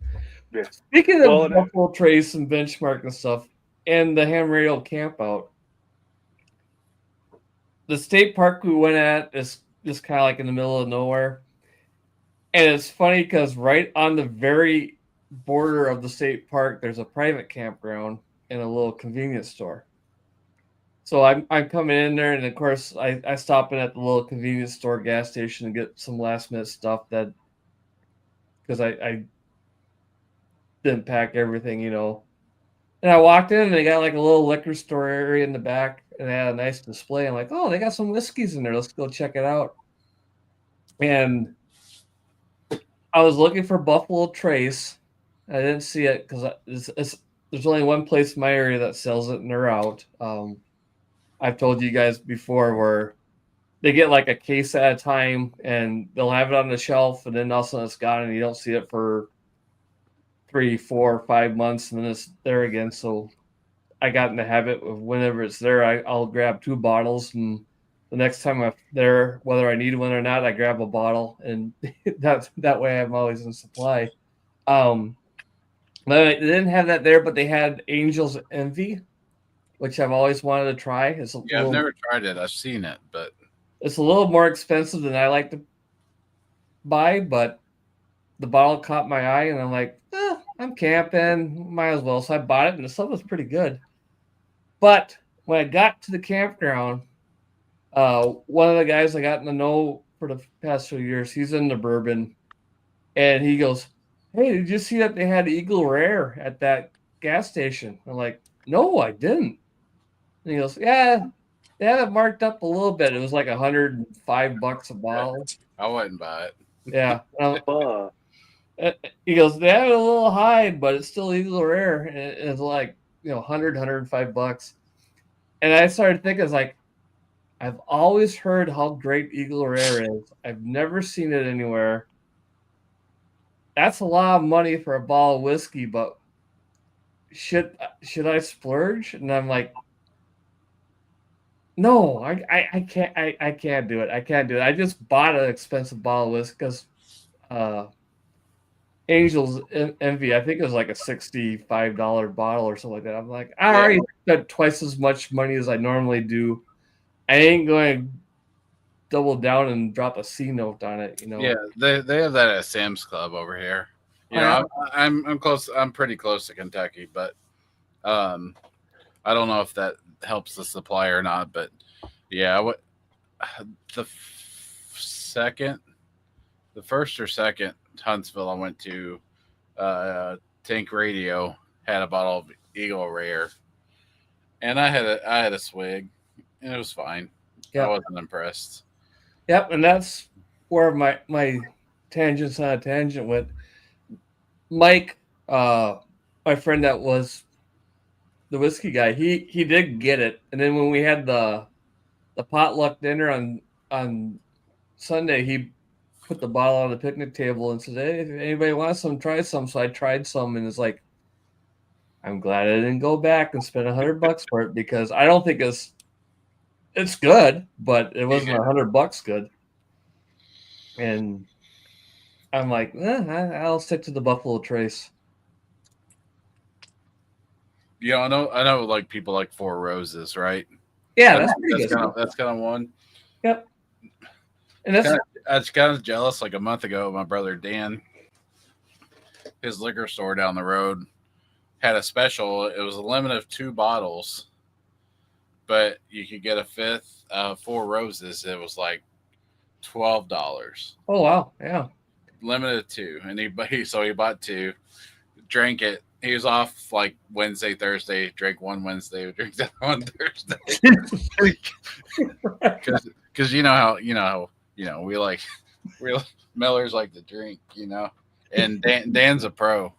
Yeah. Speaking of Buffalo Trace and benchmark and stuff, and the ham radio camp out, the state park we went at is just kind of like in the middle of nowhere. And it's funny because right on the very border of the state park, there's a private campground and a little convenience store. So I'm coming in there, and of course I stop in at the little convenience store gas station and get some last minute stuff because I didn't pack everything, And I walked in, and they got like a little liquor store area in the back, and they had a nice display. I'm like, oh, they got some whiskeys in there. Let's go check it out. And I was looking for Buffalo Trace. I didn't see it because there's only one place in my area that sells it, and they're out. I've told you guys before where they get like a case at a time, and they'll have it on the shelf, and then all of a sudden it's gone, and you don't see it for 3, 4, 5 months, and then it's there again. So I got in the habit of whenever it's there, I'll grab 2 bottles, and the next time I'm there, whether I need one or not, I grab a bottle, and that way I'm always in supply. They didn't have that there, but they had Angel's Envy, which I've always wanted to try. I've never tried it. I've seen it, but it's a little more expensive than I like to buy, but the bottle caught my eye, and I'm like, I'm camping, might as well. So I bought it, and the stuff was pretty good. But when I got to the campground, one of the guys I got to know for the past few years, he's into bourbon, and he goes, hey, did you see that they had Eagle Rare at that gas station? I'm like, no, I didn't. And he goes, yeah, they have it marked up a little bit. It was like $105 a bottle. I wouldn't buy it. Yeah. Uh, He goes, they have it a little high, but it's still Eagle Rare. And it's like, $105. And I started thinking, it's like, I've always heard how great Eagle Rare is. I've never seen it anywhere. That's a lot of money for a bottle of whiskey, but should I splurge? And I'm like, no, I can't I can't do it. I can't do it. I just bought an expensive bottle of whiskey because Angel's Envy, I think it was like a $65 bottle or something like that. I'm like, I already spent twice as much money as I normally do. I ain't going to double down and drop a C note on it, Yeah, they have that at Sam's Club over here. I'm close. I'm pretty close to Kentucky, but I don't know if that helps the supply or not. But yeah, the first or second Huntsville I went to, Tank Radio had a bottle of Eagle Rare, and I had a swig, and it was fine. I wasn't impressed. Yep, and that's where my tangent's on a tangent with Mike, my friend that was the whiskey guy. He did get it, and then when we had the potluck dinner on Sunday, he put the bottle on the picnic table and said, "Hey, if anybody wants some, try some." So I tried some, and it's like, I'm glad I didn't go back and spend $100 for it because I don't think it's good, but it wasn't $100 good. And I'm like, I'll stick to the Buffalo Trace. Yeah, I know. Like people like Four Roses, right? Yeah, that's pretty good. That's kind of one. Yep. And I was kind of jealous. Like a month ago, my brother Dan, his liquor store down the road, had a special. It was a limit of 2 bottles, but you could get a fifth. Four Roses. It was like $12. Oh wow, yeah. Limited 2, and he bought 2, drank it. He was off like Wednesday, Thursday. Drank one Wednesday, drank that one Thursday. Because we like Millers like to drink, and Dan's a pro.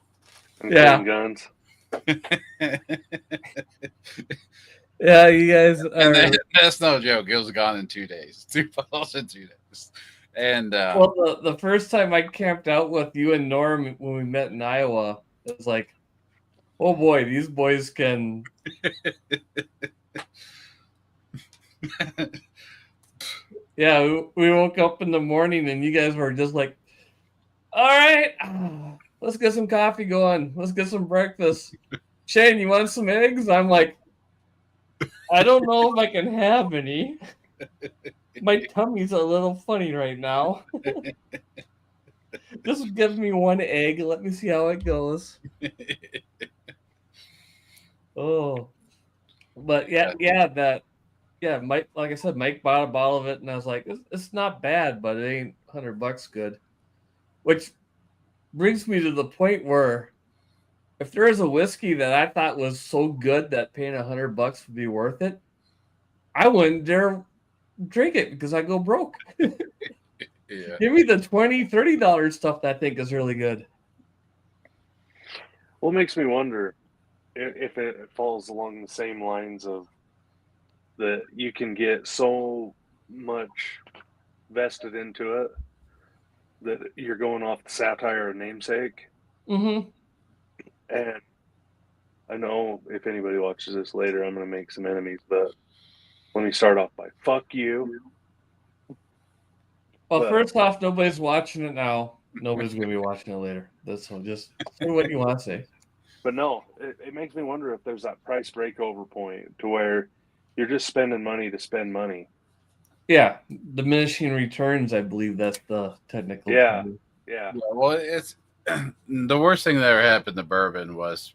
Yeah, guns. Yeah, you guys are. That's no joke. It was gone in 2 days. 2 bottles in 2 days. And well, the first time I camped out with you and Norm when we met in Iowa, it was like, oh boy, these boys can. Yeah, we woke up in the morning and you guys were just like, all right, let's get some coffee going. Let's get some breakfast. Shane, you want some eggs? I'm like, I don't know if I can have any. My tummy's a little funny right now. Just give me one egg. Let me see how it goes. Oh, but Mike, like I said, Mike bought a bottle of it, and I was like, it's not bad, but it ain't $100 good. Which brings me to the point where if there is a whiskey that I thought was so good that paying $100 would be worth it, I wouldn't dare drink it because I go broke. Yeah. Give me the $20, $30 stuff that I think is really good. Well, it makes me wonder if it falls along the same lines of that you can get so much vested into it that you're going off the satire of namesake. Mm-hmm. And I know if anybody watches this later, I'm going to make some enemies, but let me start off by fuck you. Well, first off, nobody's watching it now. Nobody's going to be watching it later. That's just say what you want to say. But no, it makes me wonder if there's that price breakover point to where you're just spending money to spend money. Yeah, diminishing returns, I believe that's the technical term. Yeah. Well, it's the worst thing that ever happened to bourbon was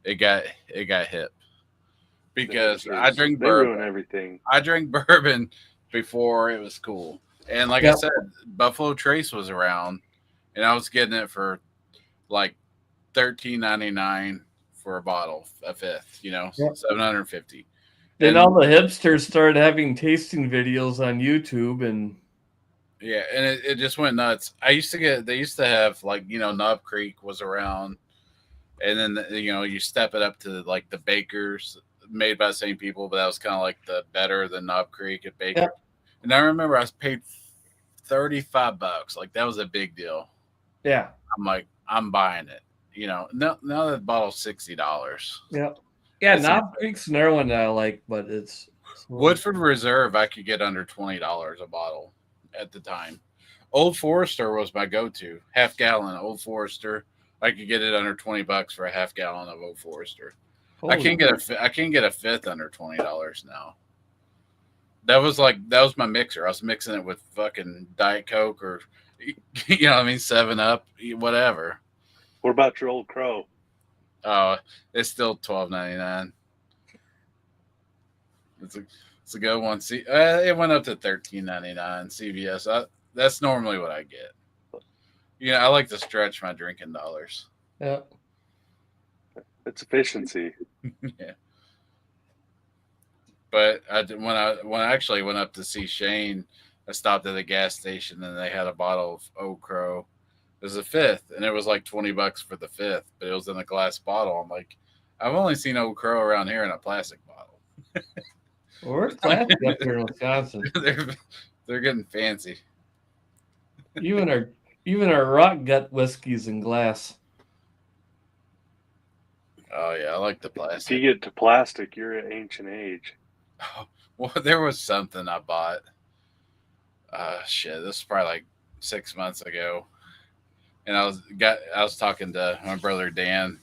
it got hip. Because I drink bourbon. Ruin everything. I drink bourbon before it was cool. And like I said, Buffalo Trace was around, and I was getting it for like $13.99 for a bottle, a fifth. You know, Yep. $750. Then all the hipsters started having tasting videos on YouTube, and yeah, and it just went nuts. They used to have like, you know, Knob Creek was around, and then you know, you step it up to like the Bakers, made by the same people, but that was kind of like the better than Knob Creek at Baker. Yep. And I remember I was paid $35. Like that was a big deal. Yeah. I'm like, I'm buying it. You know, now that bottle's $60. Yep. Yeah, Knob Creek's another one that I like, but it's Woodford Reserve I could get under $20 a bottle at the time. Old Forester was my go-to. Half gallon Old Forester. I could get it under $20 for a half gallon of Old Forester. I can't get a fifth under $20 now. That was my mixer. I was mixing it with fucking Diet Coke or, you know what I mean, 7-Up, whatever. What about your Old Crow? Oh, it's still $12.99. It's a good one. See, it went up to $13.99 CVS. That's normally what I get. You know, I like to stretch my drinking dollars. Yeah, it's efficiency. Yeah. But when I actually went up to see Shane, I stopped at a gas station and they had a bottle of Old Crow. It was a fifth, and it was like $20 for the fifth, but it was in a glass bottle. I'm like, I've only seen Old Crow around here in a plastic bottle. Well, we're plastic up here in Wisconsin. They're getting fancy. Even our rock gut whiskeys in glass. Oh yeah, I like the plastic. If you get to plastic, you're at ancient age. Oh, well, there was something I bought. Shit, this is probably like 6 months ago, and I was talking to my brother Dan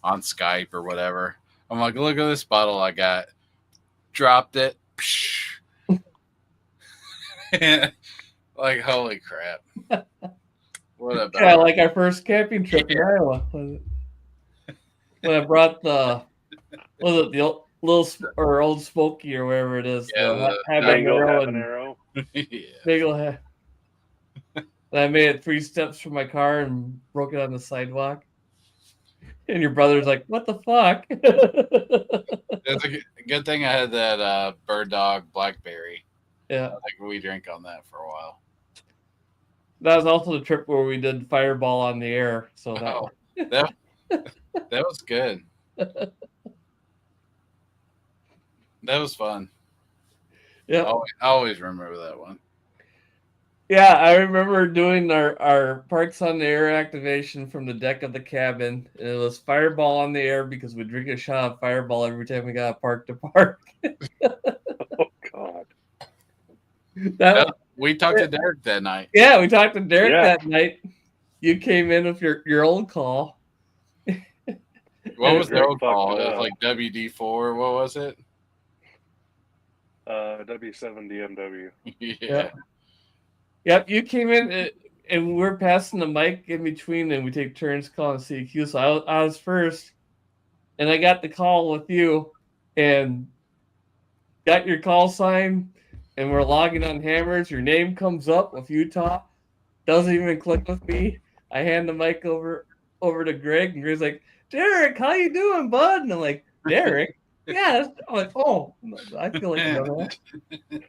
on Skype or whatever. I'm like, look at this bottle I got. Dropped it. Like, holy crap. What about Yeah, like our first camping trip in Iowa. When I brought the little or Old Smoky or wherever it is. Yeah, the habanero. Big ol' I made it 3 steps from my car and broke it on the sidewalk. And your brother's like, "What the fuck?" It's a good thing I had that Bird Dog Blackberry. Yeah. Like we drank on that for a while. That was also the trip where we did Fireball on the air. So that was good. That was fun. Yeah. I always remember that one. Yeah, I remember doing our Parks on the Air activation from the deck of the cabin. And it was Fireball on the air because we drink a shot of Fireball every time we got park to park. Oh God. We talked to Derek that night. Yeah, we talked to Derek that night. You came in with your old call. What was the old call? It was like WD4. What was it? W7DMW. Yeah. Yep, you came in and we're passing the mic in between, and we take turns calling CQ. So I was first, and I got the call with you, and got your call sign, and we're logging on Hammers. Your name comes up with Utah, doesn't even click with me. I hand the mic over to Greg, and Greg's like, "Derek, how you doing, bud?" And I'm like, "Derek." Yeah, I'm like, oh, I feel like you know that.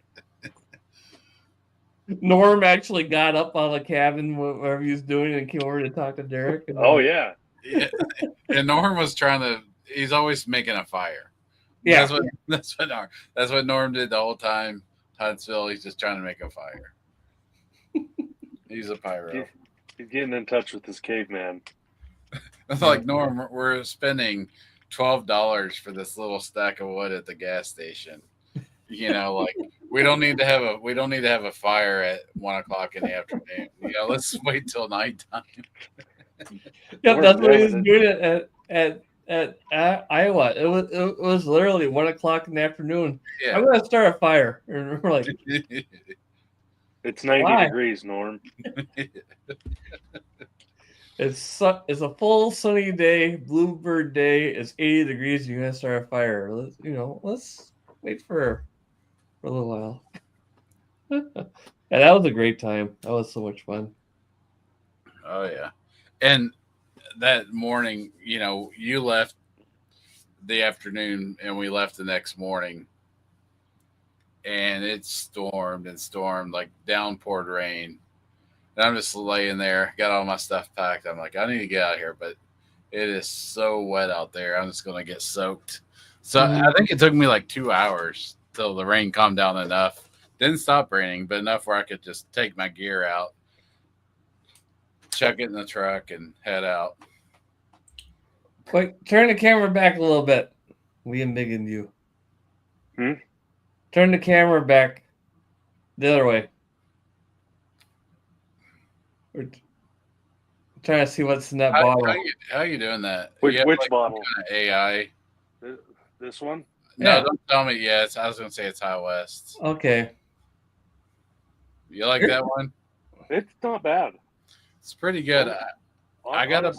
Norm actually got up out of the cabin, whatever he was doing, and came over to talk to Derek. Oh, yeah. And Norm was he's always making a fire. Yeah. That's what Norm did the whole time. Huntsville, he's just trying to make a fire. He's a pyro. He's getting in touch with his caveman. It's like, Norm, we're spending $12 for this little stack of wood at the gas station. You know, like we don't need to have a fire at 1:00 in the afternoon. You know, let's wait till nighttime. Yeah, that's what he was doing at Iowa. It was literally 1:00 in the afternoon. Yeah. I'm gonna start a fire. And we're like, it's 90 degrees, Norm. It's a full sunny day, bluebird day. It's 80 degrees. And you're gonna start a fire. Let's wait for a little while. Yeah, that was a great time. That was so much fun. Oh yeah, and that morning, you know, you left the afternoon and we left the next morning, and it stormed and stormed, like downpoured rain. And I'm just laying there, got all my stuff packed. I'm like, I need to get out of here, but it is so wet out there. I'm just going to get soaked. So I think it took me like 2 hours till the rain calmed down enough. Didn't stop raining, but enough where I could just take my gear out, chuck it in the truck, and head out. Wait, turn the camera back a little bit. We am big in you. Turn the camera back the other way. We're trying to see what's in that bottle. How you doing that? Which like bottle? Kind of AI. This one? No, don't tell me. Yeah, I was going to say it's High West. Okay. You like that one? It's not bad. It's pretty good. I got to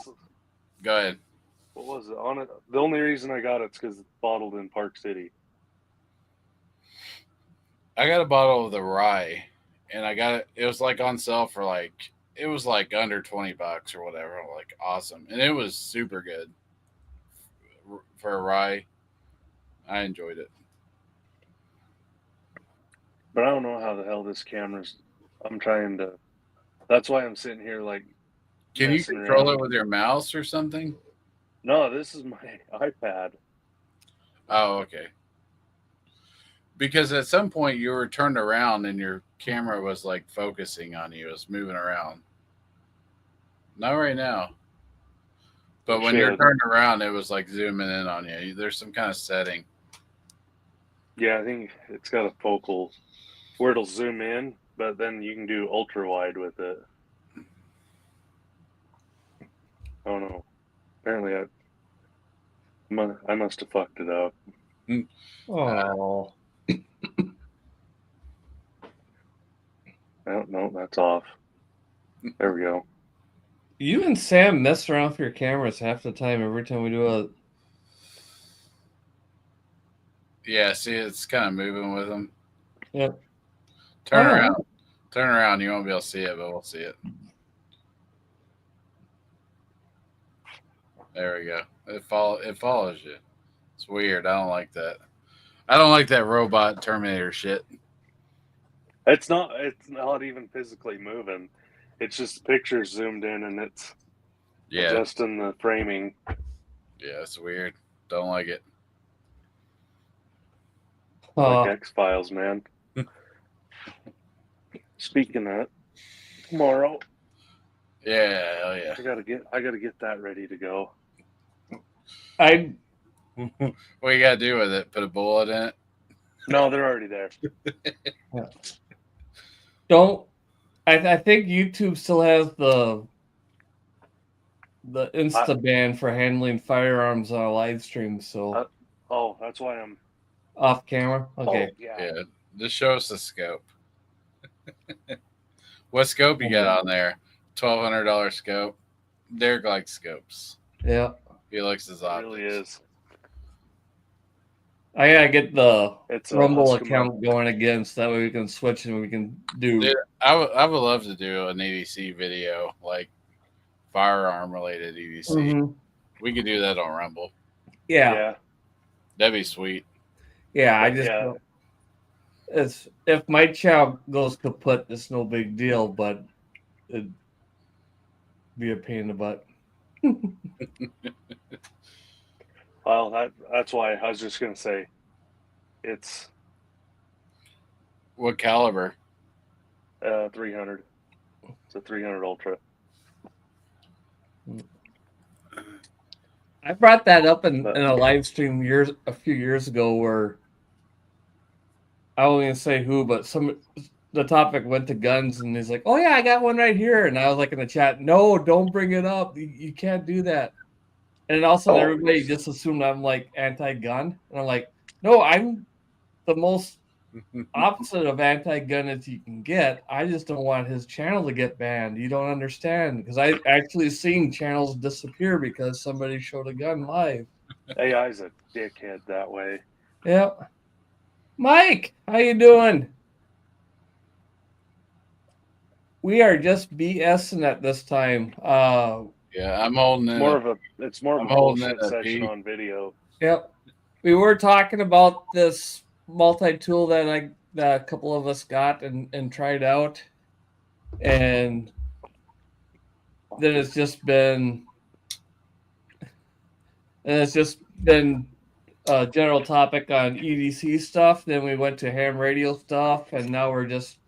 go ahead. What was it? The only reason I got it's because it's bottled in Park City. I got a bottle of the rye, and I got it. It was like on sale for like, it was like under $20 or whatever. Like awesome, and it was super good for a rye. I enjoyed it. But I don't know how the hell this camera's. I'm trying to. That's why I'm sitting here like. Can you control it with your mouse or something? No, this is my iPad. Oh, okay. Because at some point you were turned around and your camera was like focusing on you. It was moving around. Not right now. But when you're turned around, it was like zooming in on you. There's some kind of setting. Yeah, I think it's got a focal where it'll zoom in, but then you can do ultra wide with it. I don't know. Apparently, I must have fucked it up. Oh. No, that's off. There we go. You and Sam mess around with your cameras half the time every time we do a. Yeah, see, it's kind of moving with them. Yep. Turn around. Turn around. You won't be able to see it, but we'll see it. There we go. It follows you. It's weird. I don't like that. I don't like that robot Terminator shit. It's not even physically moving. It's just pictures zoomed in and it's adjusting the framing. Yeah, it's weird. Don't like it. Like X-Files, man. Speaking of that, tomorrow. Yeah, hell yeah. I gotta get that ready to go. What you gotta do with it? Put a bullet in it? No, they're already there. I think YouTube still has the Insta ban for handling firearms on a live stream. So that's why I'm off camera. Okay. Yeah. Just show us the scope. What scope you got on there? $1,200 scope. Derek likes scopes. Yeah. He likes his optics. It really is. I gotta get the Rumble Eskimo account going again, so that way we can switch and we can do. Dude, I would love to do an EDC video, like firearm related EDC. Mm-hmm. We could do that on Rumble. Yeah. That'd be sweet. Yeah, I just it's if my channel goes kaput, it's no big deal, but it'd be a pain in the butt. Well, that's why I was just gonna say, it's what caliber? 300. It's a 300 Ultra. I brought that up in a live stream a few years ago where I won't even say who, but the topic went to guns, and he's like, "Oh yeah, I got one right here," and I was like in the chat, "No, don't bring it up. You can't do that." And also everybody just assumed I'm like anti-gun, and I'm like, "No, I'm the most opposite of anti-gun as you can get. I just don't want his channel to get banned. You don't understand, because I actually seen channels disappear because somebody showed a gun live." AI's a dickhead that way. Yep. Mike, how you doing? We are just BSing at this time. Yeah, Yeah, I'm holding it. It's more of I'm a holding bullshit it a session P. on video. Yep. We were talking about this multi-tool that a couple of us got and tried out. And then it's just been a general topic on EDC stuff. Then we went to ham radio stuff, and now we're just.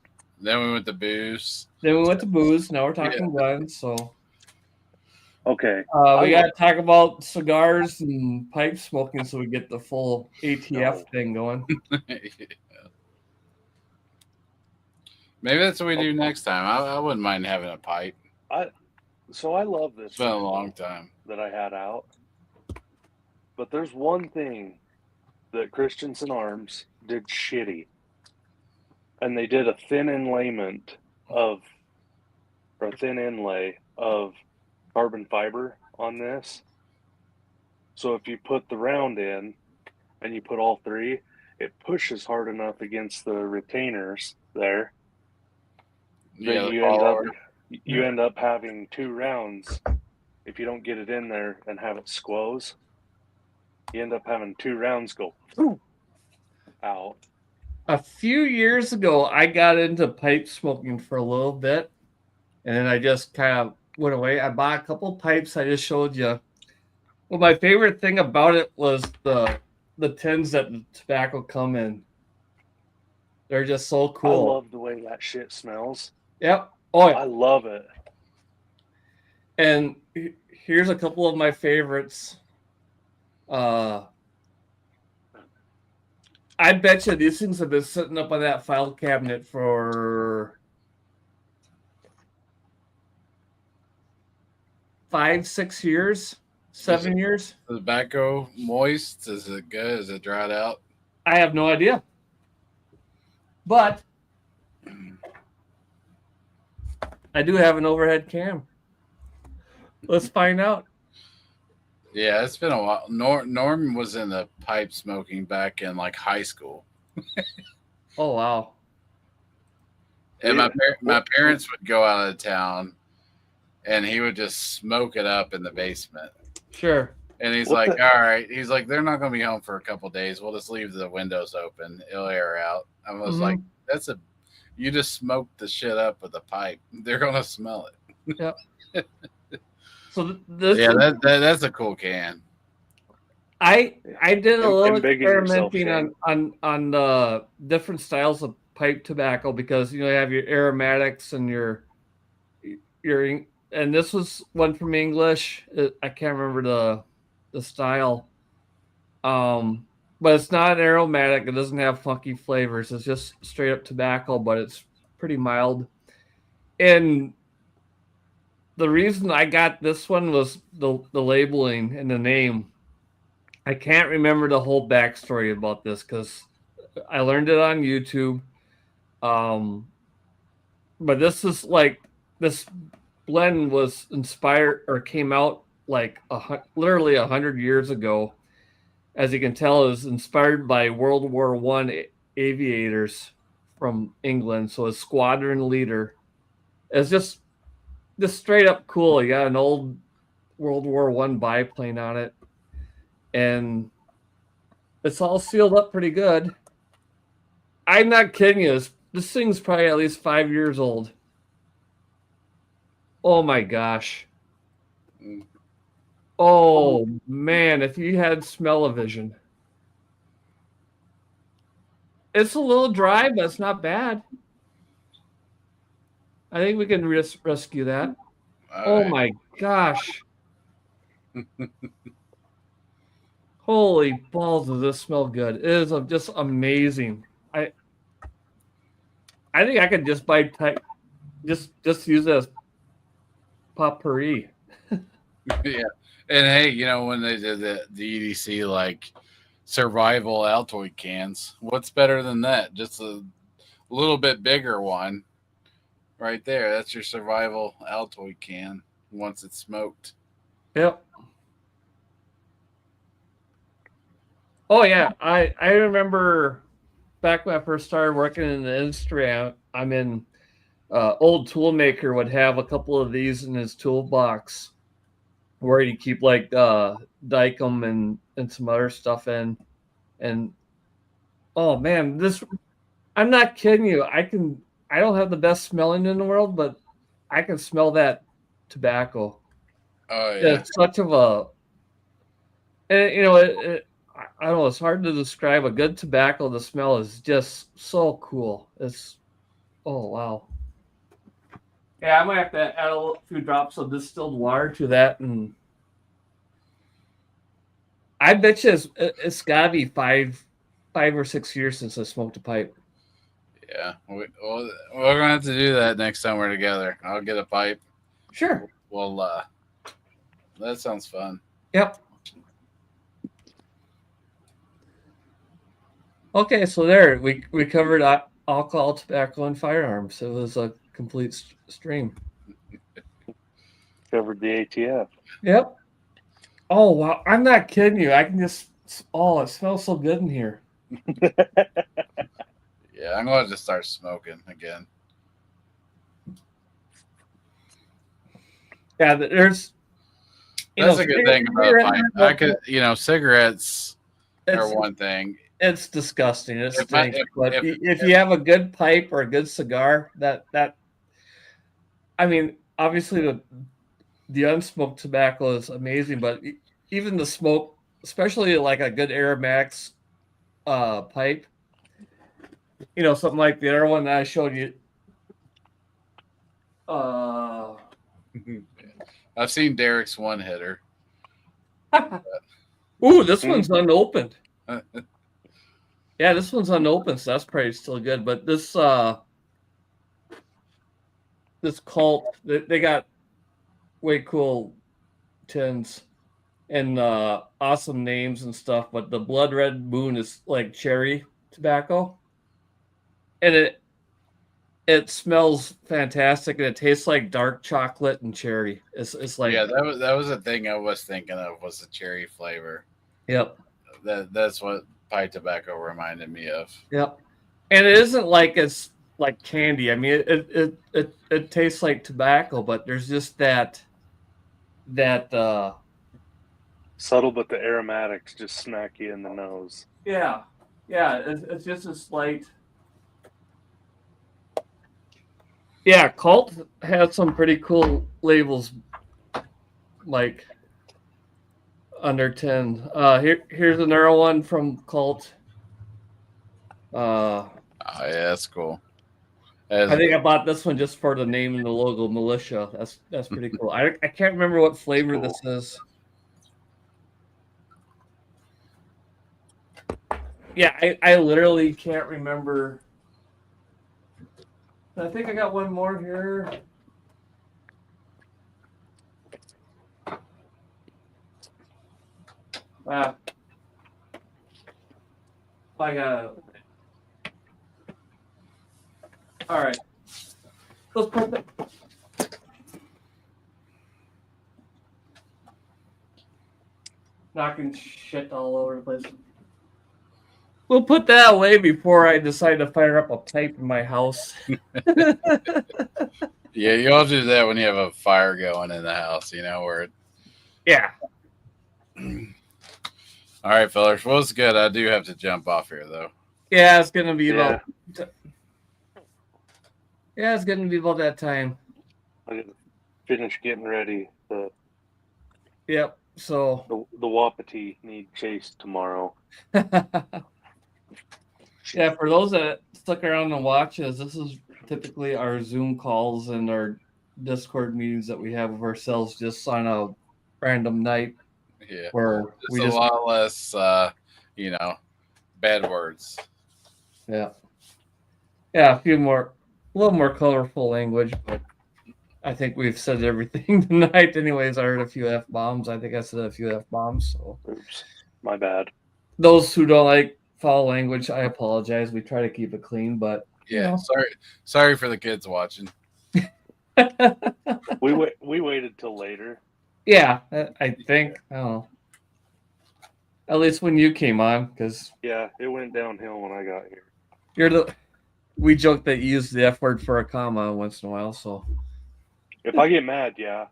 Then we went to booze. Then we went to booze. Now we're talking guns. So. Okay. We got to talk about cigars and pipe smoking so we get the full ATF thing going. Maybe that's what we do next time. I wouldn't mind having a pipe. So I love this. It's been a long time that I had out. But there's one thing that Christensen Arms did shitty. And they did a thin inlay of carbon fiber on this. So if you put the round in and you put all three, it pushes hard enough against the retainers there that you end up having 2 rounds. If you don't get it in there and have it squoze, you end up having 2 rounds go out. A few years ago, I got into pipe smoking for a little bit, and then I just kind of went away. I bought a couple pipes I just showed you. Well, my favorite thing about it was the tins that the tobacco come in. They're just so cool. I love the way that shit smells. Yep. Oh, yeah. I love it. And here's a couple of my favorites. I bet you these things have been sitting up on that file cabinet for 5, 6 years, 7 years. The tobacco moist? Is it good? Is it dried out? I have no idea. But I do have an overhead cam. Let's find out. Yeah, it's been a while. Norm was in the pipe smoking back in like high school. Oh, wow. And my parents would go out of town and he would just smoke it up in the basement. Sure. And he's all right. He's like, they're not going to be home for a couple of days. We'll just leave the windows open. It'll air out. I was like, you just smoked the shit up with a pipe. They're going to smell it. Yep. So that's a cool can. I did a little experimenting yourself, on the different styles of pipe tobacco because you have your aromatics and your and this was one from English. I can't remember the style. But it's not aromatic. It doesn't have funky flavors. It's just straight up tobacco, but it's pretty mild. And the reason I got this one was the labeling and the name. I can't remember the whole backstory about this because I learned it on YouTube. But this is like this blend was inspired or came out like literally 100 years ago. As you can tell, it was inspired by World War I aviators from England. So a squadron leader. It's just straight up cool. You got an old World War I biplane on it. And it's all sealed up pretty good. I'm not kidding you. This thing's probably at least 5 years old. Oh my gosh. Oh man, if you had smell-o-vision. It's a little dry, but it's not bad. I think we can rescue that. Oh my gosh. Holy balls, does this smell good. It is just amazing. I think I could just buy just use it as potpourri. Yeah. And hey, when they did the EDC like survival Altoid cans, what's better than that? Just a little bit bigger one. Right there. That's your survival Altoid can once it's smoked. Yep. Oh yeah, I remember back when I first started working in the industry. I'm in old toolmaker would have a couple of these in his toolbox, where you keep like dicum and some other stuff in. And oh man, this I'm not kidding you. I don't have the best smelling in the world, but I can smell that tobacco. Oh yeah. It's such of a, and, I don't know. It's hard to describe a good tobacco. The smell is just so cool. Oh wow. Yeah, I might have to add a few drops of distilled water to that, and I bet you it's gotta be 5 or 6 years since I smoked a pipe. Yeah, we're gonna have to do that next time we're together. I'll get a pipe. Sure. Well, that sounds fun. Yep. Okay, so there we covered alcohol, tobacco, and firearms. It was a complete stream. Covered the ATF. Yep. Oh wow! I'm not kidding you. I can just. Oh, it smells so good in here. Yeah, I'm going to just start smoking again. Yeah, there's. That's a good thing about pipe. I could, cigarettes are one thing. It's disgusting. It If stinks. But if you have a good pipe or a good cigar, I mean, obviously the unsmoked tobacco is amazing, but even the smoke, especially like a good Aromax pipe, something like the other one that I showed you. I've seen Derek's one hitter. Ooh, this one's unopened. Yeah, this one's unopened, so that's probably still good. But this cult, they got way cool tins and awesome names and stuff. But the Blood Red Moon is like cherry tobacco, and it smells fantastic, and it tastes like dark chocolate and cherry. It's like, yeah, that was a thing I was thinking of, was the cherry flavor. Yep. That's what pipe tobacco reminded me of. Yep. And it isn't like it's like candy. I mean, it tastes like tobacco, but there's just that subtle, but the aromatics just smack you in the nose. Yeah. It's just a slight. Yeah, Cult has some pretty cool labels, like under 10. Here's another one from Cult. Oh yeah, that's cool. I think I bought this one just for the name and the logo, Militia. That's pretty cool. I can't remember what flavor this is. Yeah, I literally can't remember. I think I got one more here. Wow. I got it. All right. Let's put that. Knocking shit all over the place. We'll put that away before I decide to fire up a pipe in my house. Yeah, you all do that when you have a fire going in the house, where it... Yeah. All right, fellas. Well, it's good. I do have to jump off here, though. Yeah, it's gonna be about. Yeah, it's gonna be about that time. I gotta finish getting ready. Yep. So the Wapiti need chased tomorrow. Yeah, for those that stuck around and watch us, this is typically our Zoom calls and our Discord meetings that we have with ourselves just on a random night. Yeah, where we just a lot less, bad words. Yeah, a little more colorful language, but I think we've said everything tonight. Anyways, I heard a few F-bombs. I think I said a few F-bombs. So, oops, my bad. Those who don't like foul language, I apologize. We try to keep it clean, but yeah, sorry for the kids watching. we waited till later. Yeah, I think. I don't know. At least when you came on, because yeah, it went downhill when I got here. We joke that you use the F word for a comma once in a while. So if I get mad, yeah.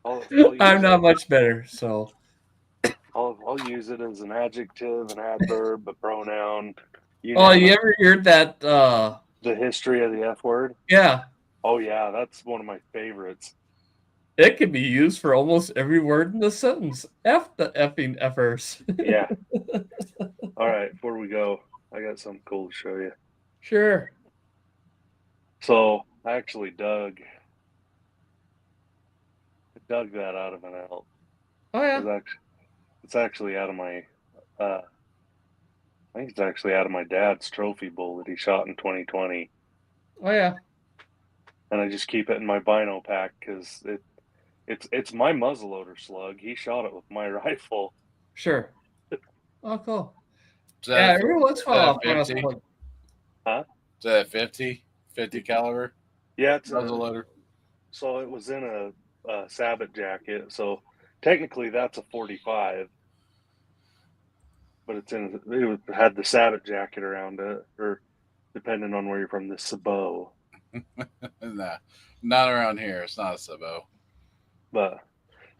I'm not much better, so I'll use it as an adjective, an adverb, a pronoun. You ever heard that? The history of the F word? Yeah. Oh, yeah, that's one of my favorites. It can be used for almost every word in the sentence. F the effing effers. Yeah. All right, before we go, I got something cool to show you. Sure. So I actually dug that out of an elk. Oh yeah. It's actually out of my I think it's actually out of my dad's trophy bull that he shot in 2020. Oh yeah. And I just keep it in my bino pack because it's my muzzleloader slug. He shot it with my rifle. Sure. Oh cool. Yeah, every once in a while, huh? Is that 50 caliber? Yeah, it's muzzleloader. So it was in a sabot jacket. So technically that's a 45, but it had the sabot jacket around it, or depending on where you're from, the sabot. Nah, not around here. It's not a sabot. But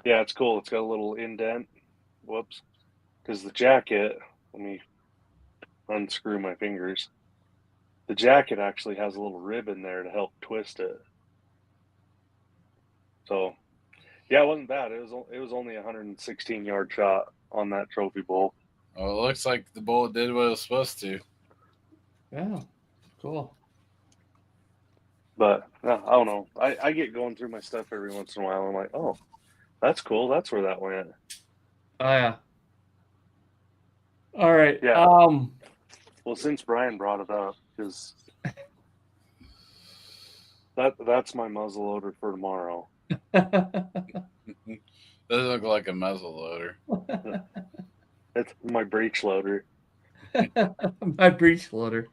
yeah, it's cool. It's got a little indent. Whoops. Because the jacket, let me unscrew my fingers. The jacket actually has a little rib in there to help twist it. So, yeah, it wasn't bad. It was only a 116-yard shot on that trophy bull. Well, it looks like the bullet did what it was supposed to. Yeah, cool. But I don't know. I get going through my stuff every once in a while. I'm like, oh, that's cool. That's where that went. Oh yeah. All right. Yeah. Well, since Brian brought it up, because that's my muzzle loader for tomorrow. Doesn't look like a muzzle loader. It's my breech loader. My breech loader.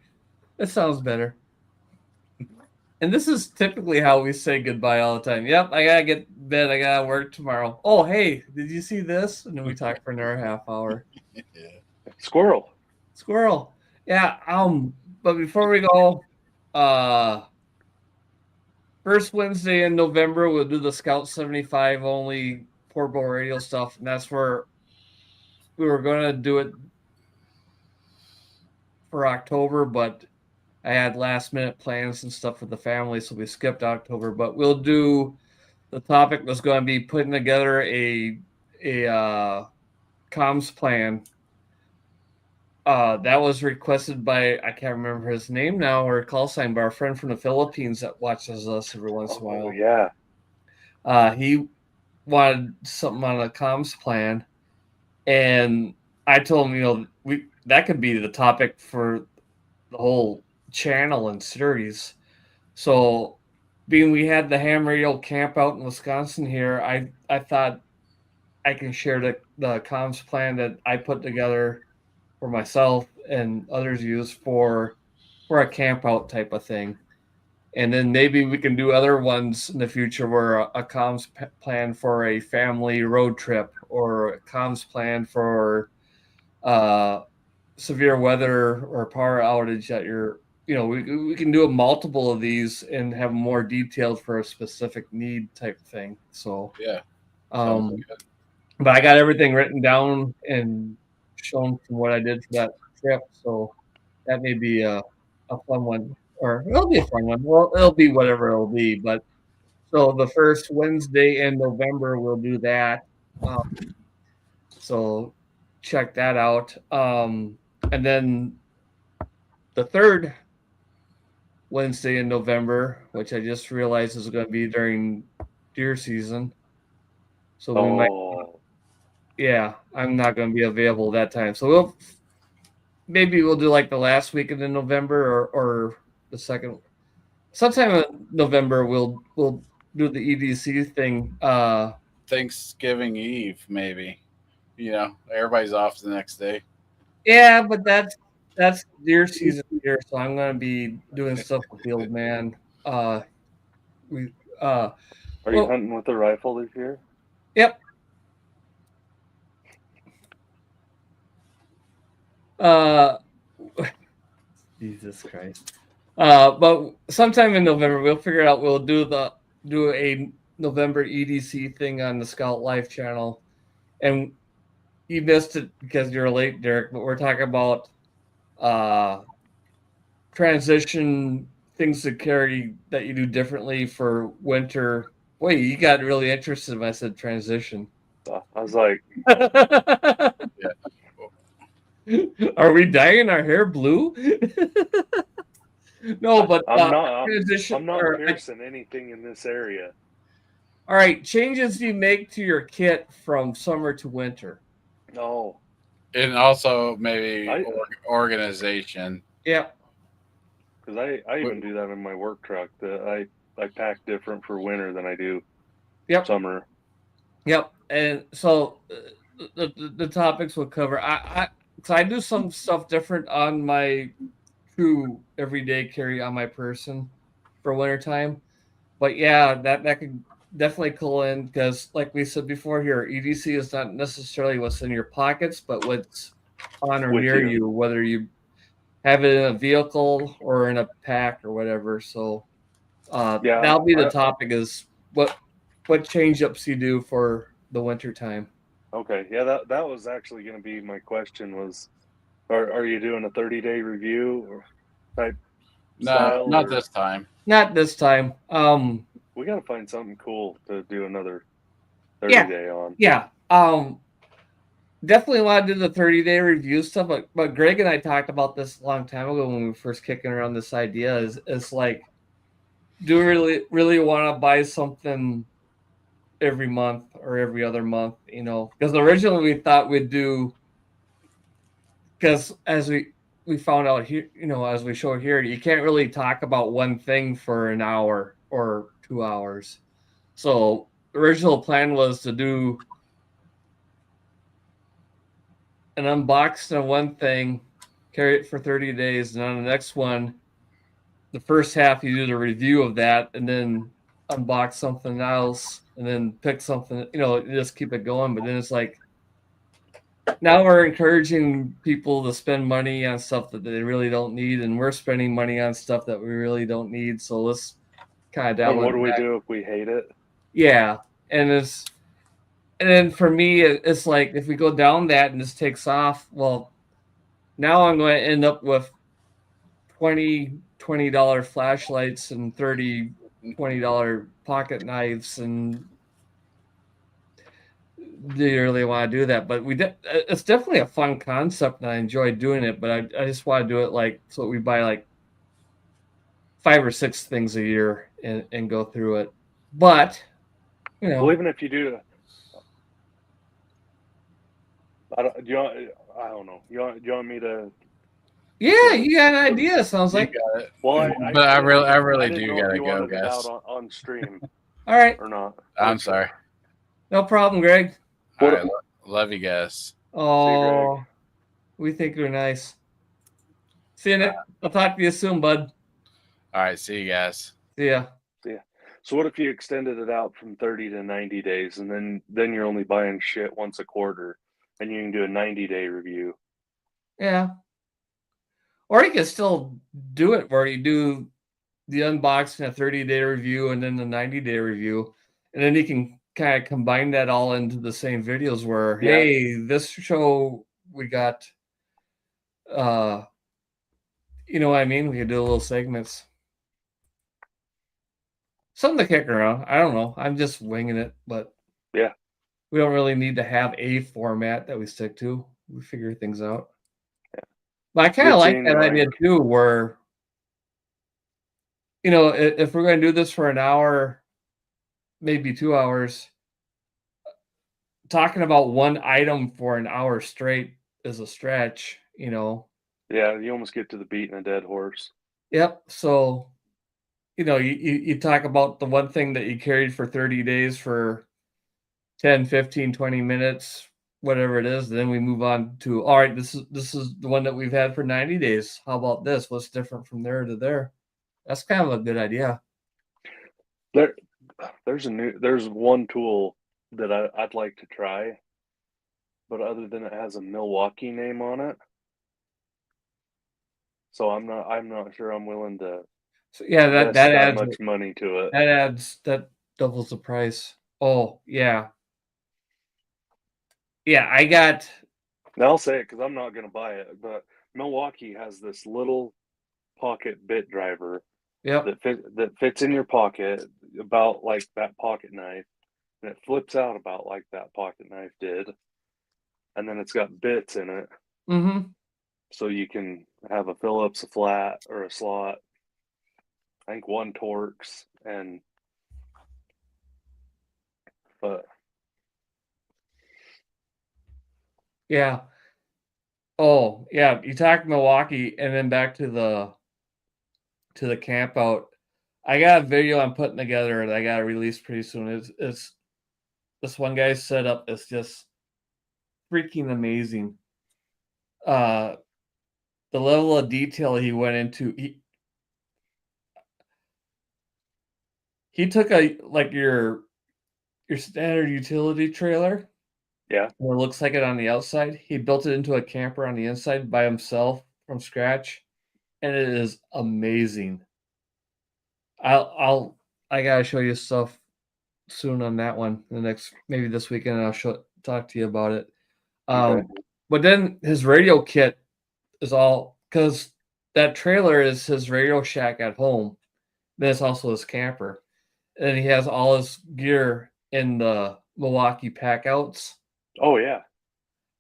That sounds better. And this is typically how we say goodbye all the time. Yep, I gotta get to bed. I gotta work tomorrow. Oh, hey, did you see this? And then we talk for another half hour. Yeah. Squirrel. Yeah. But before we go, first Wednesday in November we'll do the Scout 75 only portable radio stuff, and that's where we were gonna do it for October, but I had last minute plans and stuff for the family, so we skipped October. But we'll do. The topic was going to be putting together a comms plan. That was requested by, I can't remember his name now or call sign, but our friend from the Philippines that watches us every once in a while. Yeah. He wanted something on a comms plan, and I told him, that could be the topic for the whole channel and series. So being we had the ham radio camp out in Wisconsin here, I thought I can share the comms plan that I put together for myself and others use for a camp out type of thing. And then maybe we can do other ones in the future where a comms plan for a family road trip or a comms plan for severe weather or power outage at your, we can do a multiple of these and have more detailed for a specific need type thing. So yeah, but I got everything written down and shown from what I did for that trip. So that may be a fun one, or it'll be a fun one. Well, it'll be whatever it'll be. But so the first Wednesday in November we'll do that. So check that out. And then the third Wednesday in November, which I just realized is going to be during deer season. So we might, I'm not going to be available that time. So maybe we'll do like the last weekend in November or the second, sometime in November, we'll do the EDC thing. Thanksgiving Eve, maybe. Everybody's off the next day. Yeah, but that's deer season here, so I'm going to be doing stuff with the old man. Are you hunting with a rifle this year? Yep. Jesus Christ. But sometime in November we'll figure out we'll do a November EDC thing on the Scout Life channel, and you missed it because you're late, Derek. But we're talking about transition things to carry that you do differently for winter. Boy, you got really interested when I said transition. I was like, Are we dyeing our hair blue? No, but I'm not transition. piercing anything in this area. All right, changes you make to your kit from summer to winter. No. And also maybe organization. Yep. Because I even do that in my work truck. That I pack different for winter than I do summer. Yep. And so the topics will cover. So I do some stuff different on my true everyday carry on my person for wintertime. But yeah, that could definitely call in because, like we said before here, EDC is not necessarily what's in your pockets, but what's on or near you, whether you have it in a vehicle or in a pack or whatever. So that'll be the topic is what change ups you do for the winter time. Okay. Yeah, that was actually going to be my question was, are you doing a 30-day review or type No, not this time. Not this time. We got to find something cool to do another 30-day on. Yeah. Definitely want to do the 30-day review stuff, but Greg and I talked about this a long time ago when we were first kicking around this idea is like, do we really want to buy something every month or every other month, because originally we thought we'd do, because as we found out here, as we show here, you can't really talk about one thing for an hour or 2 hours. So the original plan was to do an unboxing of one thing, carry it for 30 days, and on the next one, the first half you do the review of that, and then unbox something else, and then pick something, just keep it going. But then it's like, now we're encouraging people to spend money on stuff that they really don't need, and we're spending money on stuff that we really don't need. So let's kind of dabble. And what do we do if we hate it? Yeah, and then for me, it's like if we go down that and this takes off, well, now I'm going to end up with $20 flashlights and $20 pocket knives, and do you really want to do that? But it's definitely a fun concept, and I enjoy doing it. But I just want to do it like so we buy like 5 or 6 things a year and go through it. But well, even if you do, I don't know. You want me to? Yeah, you got an idea. Sounds like. Well, I really do gotta go, guys. On stream. All right. Or not? I'm sorry. No problem, Greg. All right, love you guys. Oh, Greg. We think you're nice. See you, Nick. I'll talk to you soon, bud. All right, see you guys. See ya. Yeah. So what if you extended it out from 30 to 90 days, and then you're only buying shit once a quarter, and you can do a 90-day review? Yeah. Or you can still do it where you do the unboxing, a 30-day review, and then the 90-day review, and then you can kind of combine that all into the same videos where, hey, this show we got, you know what I mean? We could do little segments. Something to kick around. I don't know. I'm just winging it, but yeah, we don't really need to have a format that we stick to. We figure things out. Yeah. But I kind of like that idea too, where, if we're going to do this for an hour, maybe 2 hours, talking about one item for an hour straight is a stretch, Yeah, you almost get to the beating a dead horse. Yep. So, you talk about the one thing that you carried for 30 days for 10, 15, 20 minutes, whatever it is. Then we move on to, all right, this is the one that we've had for 90 days. How about this? What's different from there to there? That's kind of a good idea. There's one tool that I'd like to try, but other than it has a Milwaukee name on it, so I'm not sure I'm willing to. So yeah, that adds much money to it. That adds that doubles the price. Oh, yeah. Yeah, I got... Now I'll say it because I'm not going to buy it, but Milwaukee has this little pocket bit driver Yep. that fits in your pocket about like that pocket knife, and it flips out about like that pocket knife did, and then it's got bits in it, so you can have a Phillips, a flat, or a slot. I think one Torx, but yeah. Oh, yeah. You talk Milwaukee, and then back to the camp out. I got a video I'm putting together that I got to release pretty soon. It's this one guy's setup is just freaking amazing. The level of detail he went into. He took your standard utility trailer. yeah. It looks like it on the outside. He built it into a camper on the inside by himself from scratch, and it is amazing. I gotta show you stuff soon on that one. Maybe this weekend I'll talk to you about it. Okay. But then his radio kit is all, because that trailer is his Radio Shack at home. Then it's also his camper, and he has all his gear in the Milwaukee Packouts. Oh yeah.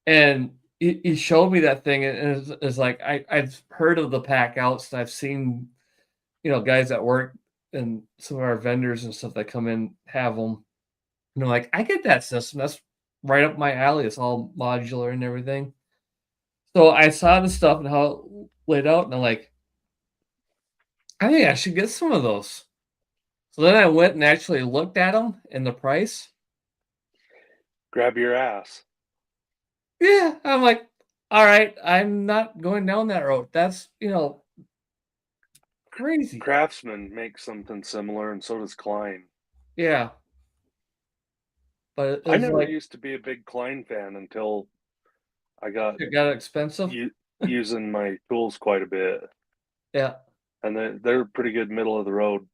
And he showed me that thing, and it's like I've heard of the Packouts, and I've seen, guys at work and some of our vendors and stuff that come in have them. And they're like, I get that system. That's right up my alley. It's all modular and everything. So I saw the stuff and how it laid out, and I'm like, I think I should get some of those. So then I went and actually looked at them and the price. Grab your ass. Yeah, I'm like, all right, I'm not going down that road. That's, crazy. Craftsman makes something similar, and so does Klein. Yeah. But I never used to be a big Klein fan until I got expensive. Using my tools quite a bit. Yeah. And they're pretty good middle of the road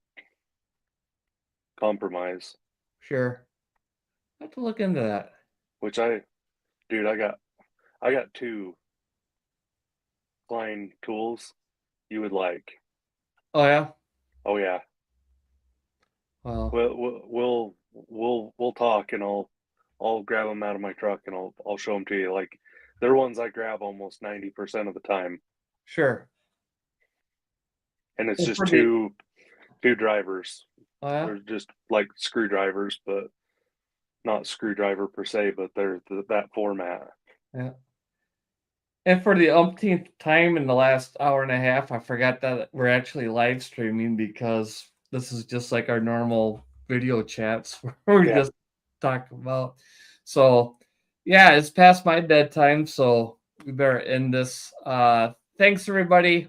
compromise. Sure. I have to look into that. Which I got two Klein tools you would like. Oh yeah. Oh yeah. Well, we'll talk, and I'll grab them out of my truck, and I'll show them to you. Like, they're ones I grab almost 90% of the time. Sure. And it's just two drivers. Oh yeah. They're just like screwdrivers, but not screwdriver per se, but they're that format. Yeah. And for the umpteenth time in the last hour and a half, I forgot that we're actually live streaming, because this is just like our normal video chats where we just talk about. So, yeah, it's past my bedtime, so we better end this. Thanks everybody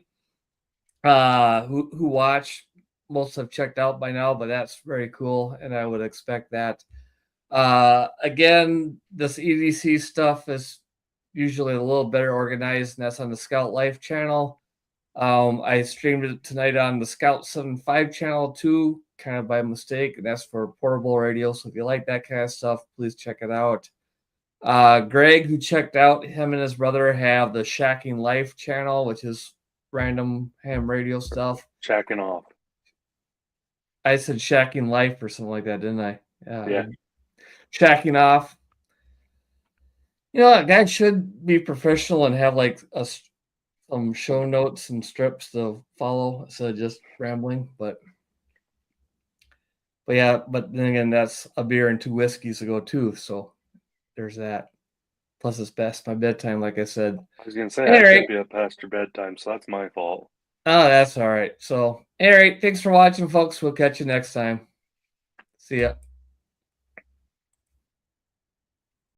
who watched. Most have checked out by now, but that's very cool, and I would expect that. Again, this EDC stuff is usually a little better organized, and that's on the Scout Life channel. I streamed it tonight on the Scout 75 channel too, kind of by mistake, and that's for portable radio. So if you like that kind of stuff, please check it out. Greg, who checked out, him and his brother have the Shacking Life channel, which is random ham radio stuff. Shacking off. I said Shacking Life or something like that, didn't I? Yeah. Shacking off. A guy should be professional and have like some show notes and strips to follow instead of just rambling. But yeah, but then again, that's a beer and 2 whiskeys ago too. So there's that. Plus, it's past my bedtime, like I said. I was gonna say, I can't be up past your bedtime, so that's my fault. Oh, that's all right. So, all right, thanks for watching, folks. We'll catch you next time. See ya.